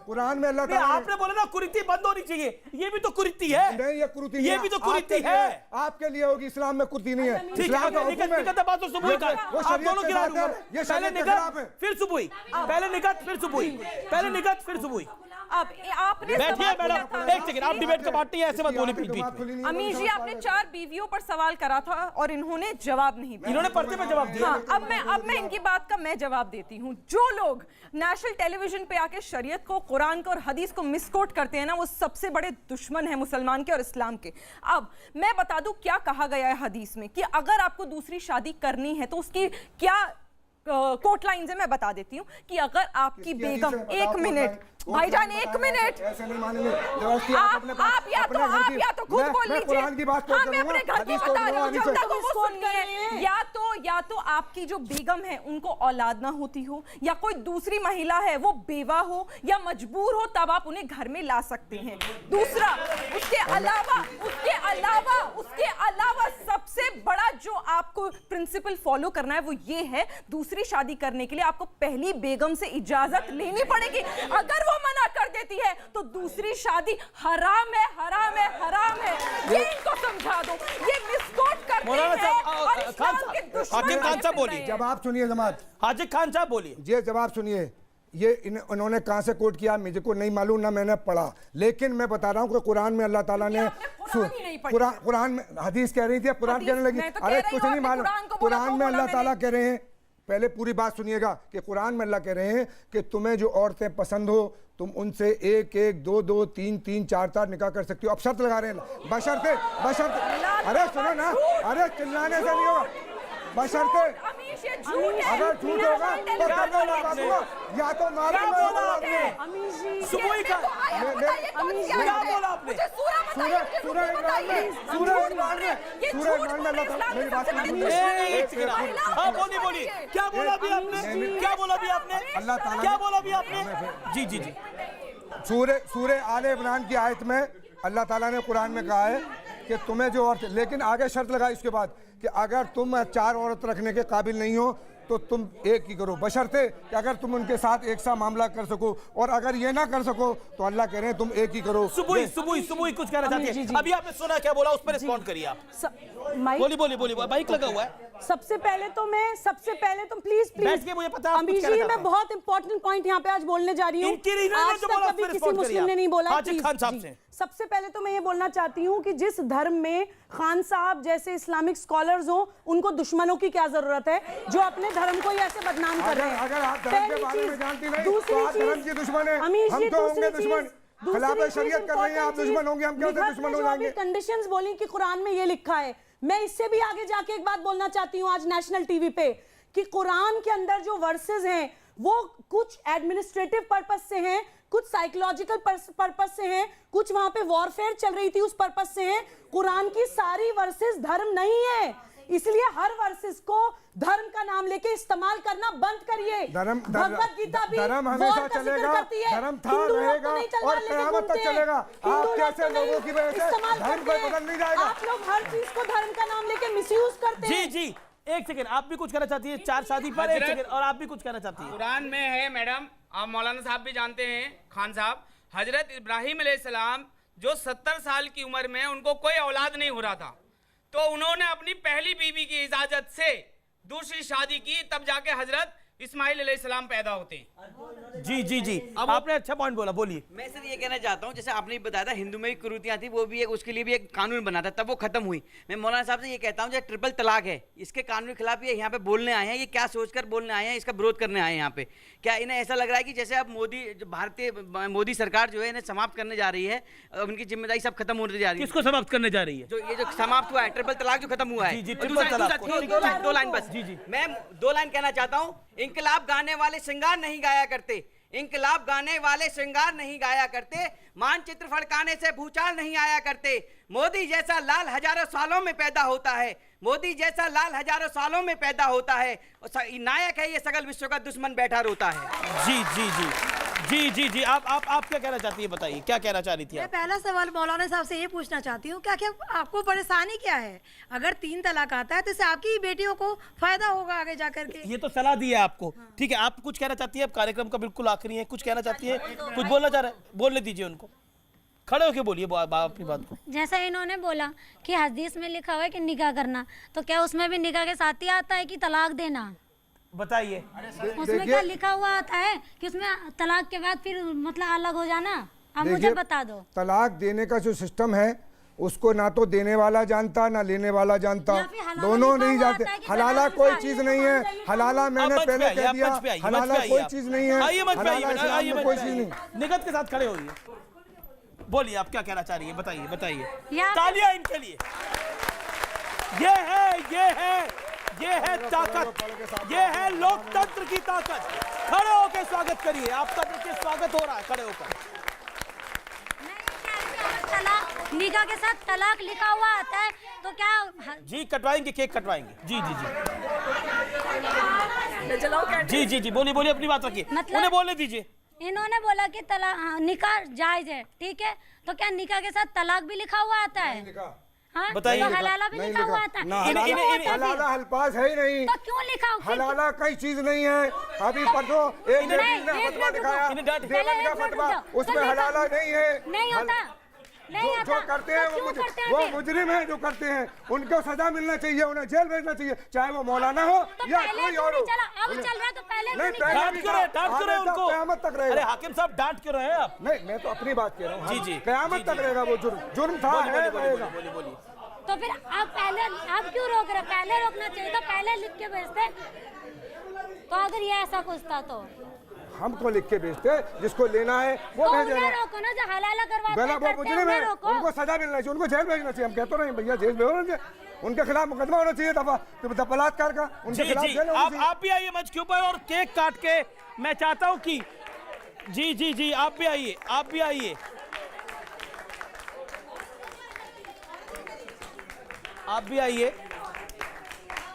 कुरान में अल्लाह ताला आपने बोला ना कुरीति बंद होनी चाहिए, ये भी तो कुरीति है। नहीं, ये कुरीति, ये भी तो कुरीति है। आपके लिए होगी, इस्लाम में कुरीति नहीं है। इस्लाम का हुक्म है। बात तो सुबह का आप दोनों गिरा दूंगा। पहले निगत फिर सुबुई, पहले निगत फिर सुबुई, पहले निगत फिर सुबुई। अब आपने बैठिए मैडम, एक सेकंड, आप डिबेट का पार्ट नहीं है, ऐसे मत बोलिए बीच में। अमीर जी, आपने 4 बीवियों पर सवाल करा था और इन्होंने जवाब नहीं दिया। इन्होंने पर्दे पे जवाब दिया। हाँ, अब मैं इनकी बात का मैं जवाब देती हूँ। जो लोग नेशनल टेलीविजन पे आके शरीयत को, कुरान को और हदीस को मिसकोट करते हैं ना, वो सबसे बड़े दुश्मन है मुसलमान के और इस्लाम के। अब मैं बता दूं क्या कहा गया है हदीस में कि अगर आपको दूसरी शादी करनी है तो उसकी क्या कोट लाइन है मैं बता देती हूँ कि अगर आपकी बेगम, 1 मिनट भाईजान, 1 मिनट, ऐसे नहीं मानेंगे। आप या तो खुद बोल लीजिए। मैं अपने घर की बता रही हूँ, जब तक वो सुनिए। या तो आपकी जो बेगम है उनको औलाद ना होती हो, या कोई दूसरी महिला है वो बेवा हो या मजबूर हो, तब आप उन्हें घर में ला सकते हैं। दूसरा, उसके अलावा सबसे बड़ा जो आपको प्रिंसिपल फॉलो करना है वो ये है, दूसरी शादी करने के लिए आपको पहली बेगम से इजाजत लेनी पड़ेगी। अगर वो मना कर देती है तो दूसरी शादी हराम है। ये इनको समझा दो। ये मिसकोट करते हैं और इस्लाम के दुश्मन। हाकिम खान साहब बोलिए। जवाब सुनिए जमात। हाजिर खान साहब बोलिए। ये जवाब सुनिए। ये इन्होंने कहाँ से कोट किया मुझे को नहीं मालूम, ना मैंने पढ़ा, लेकिन मैं बता रहा हूँ कि कुरान में अल्लाह ताला ने, कुरान में हदीस कह रही थी, कुरान कहने लगी। अरे कुछ नहीं मालूम, कुरान में अल्लाह ताला कह रहे हैं, पहले पूरी बात सुनिएगा कि कुरान में अल्लाह कह रहे हैं कि तुम्हें जो औरतें पसंद हो तुम उनसे 1-1, 2-2, 3-3, 4-4 निकाह कर सकती हो। अब शर्त लगा रहे हैं, बशर्ते। अरे सुनो ना, अरे चिल्लाने से नहीं होगा, बशर्ते अगर झूठ होगा तो करना बात हुआ, या तो मारूंगा बोलिए क्या बोला भी आपने? जी सूरे आले इमरान की आयत में अल्लाह ताला ने कुरान में कहा है कि तुम्हें जो औरत, लेकिन आगे शर्त लगाई उसके बाद कि अगर तुम 4 औरत रखने के काबिल नहीं हो तो तुम एक ही करो, बशर्ते कि अगर तुम उनके साथ एक सा मामला कर सको, और अगर ये ना कर सको तो अल्लाह कह रहे हैं तुम एक ही करो। सुबुई कुछ कहना चाहती है। अभी आपने सुना क्या बोला, उस पर रिस्पॉन्ड करिए आप। बोलिए, माइक लगा हुआ है। सबसे पहले तो प्लीज बैठ के, मुझे पता है आप कुछ अमीर कहना जी, चाहते मैं हैं। बहुत इंपॉर्टेंट पॉइंट यहाँ पे आज बोलने जा रही हूँ। आज तक कभी किसी मुस्लिम ने नहीं बोला। हाजी खान साहब से सबसे पहले तो मैं ये बोलना चाहती हूँ कि जिस धर्म में खान साहब जैसे इस्लामिक स्कॉलर्स हो, उनको दुश्मनों की क्या जरूरत है जो अपने धर्म को ही ऐसे बदनाम कर रहे हैं। अगर आप धर्म के बारे में जानती नहीं दूसरी तो आप धर्म की दुश्मन है, हम तो होंगे दुश्मन। खिलाफ शरीयत कर रही हैं आप, दुश्मन होंगे, हम कैसे दुश्मन हो जाएंगे? कंडीशंस बोली कि कुरान में ये लिखा है। मैं इससे भी आगे जाके एक बात बोलना चाहती हूँ आज नेशनल टीवी पे, कि कुरान के अंदर जो वर्सेस हैं वो कुछ एडमिनिस्ट्रेटिव पर्पस से हैं, कुछ साइकोलॉजिकल पर्पस से हैं, कुछ वहां पे वॉरफेयर चल रही थी उस पर्पस से हैं। कुरान की सारी वर्सेस धर्म नहीं है, इसलिए हर वर्सेस को धर्म का नाम लेके इस्तेमाल करना बंद करिए। भगवत गीता भी धर्म हमेशा चलेगा, धर्म था रहेगा और क़यामत तक चलेगा। आप जैसे लोगों की वजह से धर्म कोई बदल नहीं जाएगा। आप लोग हर चीज को धर्म का नाम लेके मिसयूज करते हैं। जी एक सेकंड, आप भी कुछ कहना चाहती है? चार शादी पर एक सेकंड, और आप भी कुछ कहना चाहती है? कुरान में है मैडम, आप मौलाना साहब भी जानते हैं, खान साहब, हजरत इब्राहिम अलैहिस्सलाम जो 70 साल की उम्र में उनको कोई औलाद नहीं हो रहा था, तो उन्होंने अपनी पहली बीवी की इजाजत से दूसरी शादी की, तब जाके हजरत इस्माइल अलैहिस्सलाम पैदा होते हैं। जी अब आपने अच्छा पॉइंट बोला, बोलिए। मैं सर ये कहना चाहता हूँ, जैसे आपने बताया था हिंदू में कुरीतियाँ थी, वो भी एक उसके लिए भी एक कानून बना था, तब वो खत्म हुई। मैं मौलाना साहब से ये कहता हूँ जो ट्रिपल तलाक है, इसके कानून के खिलाफ ये यहाँ पे बोलने आए हैं, ये क्या सोचकर बोलने आए हैं, इसका विरोध करने आए हैं यहाँ पे? क्या इन्हें ऐसा लग रहा है कि जैसे अब मोदी सरकार जो है इन्हें समाप्त करने जा रही है, उनकी जिम्मेदारी सब खत्म होने जा रही है? किसको समाप्त करने जा रही है? जो ये जो समाप्त हुआ है, ट्रिपल तलाक जो खत्म हुआ है। दो लाइन बस, मैं 2 लाइन कहना चाहता हूँ। इंकलाब गाने वाले श्रृंगार नहीं गाया करते, इंकलाब गाने वाले श्रृंगार नहीं गाया करते, मानचित्र फड़काने से भूचाल नहीं आया करते। मोदी जैसा लाल हजारों सालों में पैदा होता है, मोदी जैसा लाल हजारों सालों में पैदा होता है, नायक है ये सकल विश्व का दुश्मन बैठा रोता है। जी आप क्या कहना चाहती है, बताइए क्या कहना चाह रही थी आप? पहला सवाल मौलाना साहब से ये पूछना चाहती हूँ, क्या आपको परेशानी क्या है? अगर 3 तलाक आता है तो इससे आपकी बेटियों को फायदा होगा आगे जाकर के। ये तो सलाह दी है आपको, ठीक है। आप कुछ कहना चाहती है? अब कार्यक्रम का बिल्कुल आखिरी है, कुछ कहना चाहती है? कुछ बोलना चाह रहे हैं, बोलने दीजिए उनको, खड़े होके बोलिए अपनी बात को। जैसा इन्होंने बोला कि हदीस में लिखा हुआ है कि निकाह करना, तो क्या उसमें भी निकाह के साथ ही आता है कि तलाक देना? बताइए। उसमें क्या लिखा हुआ आता है कि उसमें तलाक के बाद फिर मतलब अलग हो जाना? आप मुझे बता दो। तलाक देने का जो सिस्टम है उसको ना तो देने वाला जानता ना लेने वाला जानता, दोनों नहीं जानते। हलाला कोई चीज नहीं है, हलाला मैंने पहले कह दिया, हलाला कोई चीज नहीं है, हलाला कोई चीज नहीं। निगत के साथ खड़े होइए, बोलिए आप क्या कहना चाह रही है, बताइए। तालियां इनके लिए। ये है ताकत, ये है लोकतंत्र की ताकत। खड़े होकर स्वागत करिए, आप सबके स्वागत हो रहा है, खड़े होकर। निकाह के साथ तलाक लिखा हुआ आता है तो क्या? जी कटवाएंगे, केक कटवाएंगे। जी बोलिए अपनी बात रखिए, उन्हें बोलने दीजिए। इन्होंने बोला कि निकाह जायज है, ठीक है, तो क्या निकाह के साथ तलाक भी लिखा हुआ आता है? हाँ, बताइए। तो हलाला भी लिखा हुआ आता है। हलाला अल्फाज है ही नहीं, तो क्यों लिखा? हलाला कई चीज नहीं है। अभी परसों एक लेडी ने फतवा दिखाया, देवबंद का फतवा, उसमें हलाला नहीं है। नहीं होता, जो करते हैं वो मुजरिम है, जो करते हैं उनको सजा मिलना चाहिए, उन्हें जेल भेजना चाहिए, चाहे वो मौलाना हो या कोई और हो। अब चल रहा तो पहले डांट क्यों रहे उनको? क़यामत तक रहेगा। अरे हाकिम साहब डांट क्यों रहे हैं आप? नहीं, मैं तो अपनी बात कह रहा हूँ। जी क़यामत तक रहेगा वो जुर्म था, रहेगा। तो फिर आप क्यों रोक रहे? पहले रोकना चाहिए, तो पहले लिख के भेजते। तो अगर ये ऐसा कुछ था तो हमको लिख के भेजते, जिसको लेना है वो भेजेगा। रोको ना, जो हलाला करवाते हैं, वो मुजरिम है, उनको सजा मिलना चाहिए, उनको जेल भेजना चाहिए। हम कहते नहीं भैया जेल भेजना, उनके खिलाफ मुकदमा होना चाहिए, बलात्कार का उनके खिलाफ जेल होना चाहिए। आप भी आइए मंच के ऊपर और केक काट के मैं चाहता हूँ कि जी आप भी आइए, आप भी आइए।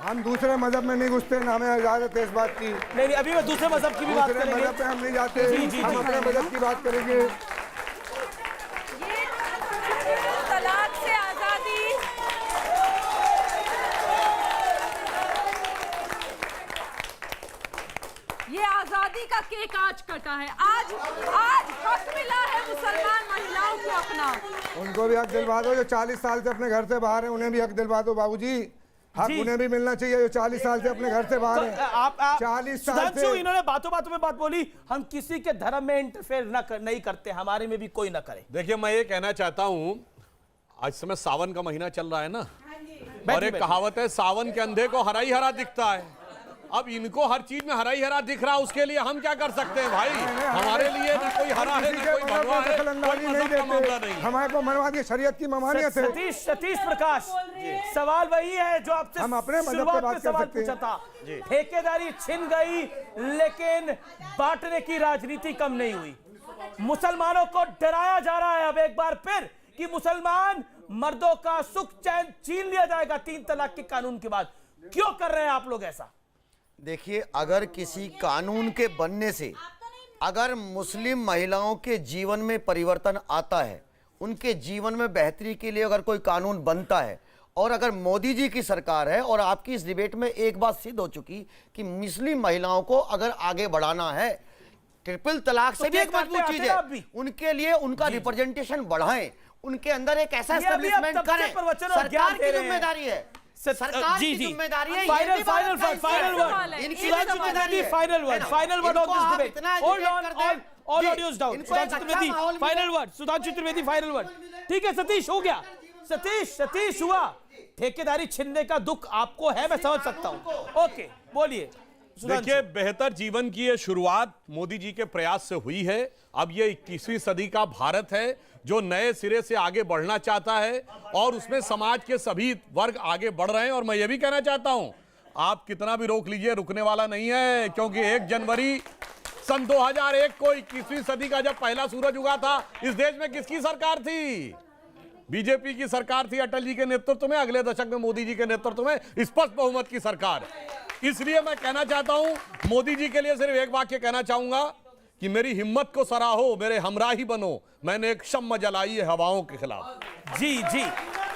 हम दूसरे मजहब में नहीं घुसते, ना हमें इजाजत है इस बात की। नहीं, अभी मैं दूसरे मजहब की भी बात करेंगे। मजहब पे हम नहीं जाते, हम अपने मजहब की बात करेंगे। तलाक से आजादी, का केक आज कटा है। आज हक मिला है मुसलमान महिलाओं को अपना। उनको भी हक दिलवा दो, जो 40 साल से अपने घर से बाहर है, उन्हें भी हक दिलवा दो बाबूजी। हक उन्हें भी मिलना चाहिए जो 40 साल से अपने घर से बाहर है। आप 40 साल से इन्होंने बातों बातों में बात बोली, हम किसी के धर्म में इंटरफेयर नहीं करते, हमारे में भी कोई ना करे। देखिए, मैं ये कहना चाहता हूं, आज समय सावन का महीना चल रहा है ना, और एक कहावत है, सावन के अंधे को हरा ही हरा दिखता है। अब इनको हर चीज में हरा ही हरा दिख रहा है, उसके लिए हम क्या कर सकते हैं भाई? हमारे लिए ना कोई हरा है, ना कोई भगवा है, कोई मजहब का मामला नहीं। हमारे को मनवा दिया, शरीयत की ममानियत है। सतीश प्रकाश, सवाल वही है जो आपसे हम अपने मजहब शुरुआत पे बात में कर सवाल सकते हैं। पूछा था। ठेकेदारी छिन गई, लेकिन बांटने की राजनीति कम नहीं हुई। मुसलमानों को डराया जा रहा है अब एक बार फिर कि मुसलमान मर्दों का सुख चैन छीन लिया जाएगा 3 तलाक के कानून के बाद। क्यों कर रहे हैं आप लोग ऐसा? देखिए, अगर किसी कानून के बनने से अगर मुस्लिम महिलाओं के जीवन में परिवर्तन आता है, उनके जीवन में बेहतरी के लिए अगर कोई कानून बनता है, और अगर मोदी जी की सरकार है, और आपकी इस डिबेट में एक बात सिद्ध हो चुकी कि मुस्लिम महिलाओं को अगर आगे बढ़ाना है, ट्रिपल तलाक से भी एक मजबूत चीज है, उनके लिए उनका रिप्रेजेंटेशन बढ़ाएं, उनके अंदर एक ऐसा एस्टेब्लिशमेंट करें। सरकार की जिम्मेदारी है, सरकार की जिम्मेदारी है। फाइनल वर्ड इनकी जिम्मेदारी है। Final word of this debate. Hold on, all audios down. Sudhanshu Trivedi final word. Sudhanshu Trivedi final word. ठीक है सतीश, हो गया। सतीश हुआ। ठेकेदारी छीनने का दुख आपको है, मैं समझ सकता हूं। ओके, बोलिए। देखिए, बेहतर जीवन की ये शुरुआत मोदी जी के प्रयास से हुई है। अब ये 21वीं सदी का भारत है जो नए सिरे से आगे बढ़ना चाहता है, और उसमें समाज के सभी वर्ग आगे बढ़ रहे हैं। और मैं ये भी कहना चाहता हूं, आप कितना भी रोक लीजिए, रुकने वाला नहीं है, क्योंकि 1 जनवरी सन 2001 को 21वीं सदी का जब पहला सूरज उगा था, इस देश में किसकी सरकार थी? बीजेपी की सरकार थी, अटल जी के नेतृत्व में। अगले दशक में मोदी जी के नेतृत्व में स्पष्ट बहुमत की सरकार। इसलिए मैं कहना चाहता हूं, मोदी जी के लिए सिर्फ एक वाक्य कहना चाहूंगा कि मेरी हिम्मत को सराहो, मेरे हमराही बनो, मैंने एक शम्म जलाई है हवाओं के खिलाफ। जी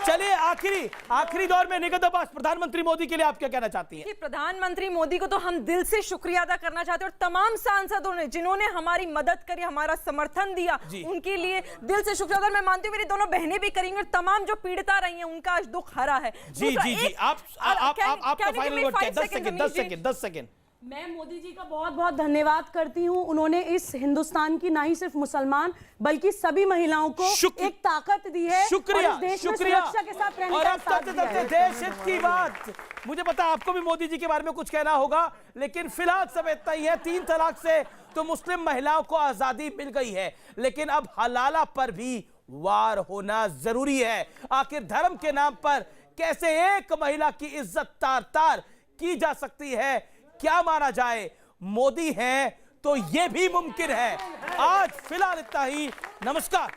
चलिए, आखिरी दौर में निगत अब्बास, प्रधानमंत्री मोदी के लिए आप क्या कहना चाहती हैं? प्रधानमंत्री मोदी को तो हम दिल से शुक्रिया अदा करना चाहते हैं, और तमाम सांसदों ने जिन्होंने हमारी मदद करी, हमारा समर्थन दिया, उनके लिए दिल से शुक्रिया। अगर मैं मानती हूँ मेरी दोनों बहनें भी करेंगी, और तमाम जो पीड़िता रही हैं उनका आज दुख हरा है। जी आपका फाइनल वर्ड क्या है? 10 सेकंड। मैं मोदी जी का बहुत बहुत धन्यवाद करती हूं। उन्होंने इस हिंदुस्तान की ना ही सिर्फ मुसलमान बल्कि सभी महिलाओं को एक ताकत दी है। शुक्रिया, और इस देश में सुरक्षा के साथ रहने और का अब साथ दिया है। देश हित की बात, मुझे पता आपको भी मोदी जी के बारे में कुछ कहना होगा, लेकिन फिलहाल सब इतना ही है। 3 तलाक से तो मुस्लिम महिलाओं को आजादी मिल गई है, लेकिन अब हलाला पर भी वार होना जरूरी है। आखिर धर्म के नाम पर कैसे एक महिला की इज्जत तार-तार की जा सकती है? क्या माना जाए, मोदी है तो यह भी मुमकिन है। आज फिलहाल इतना ही। नमस्कार।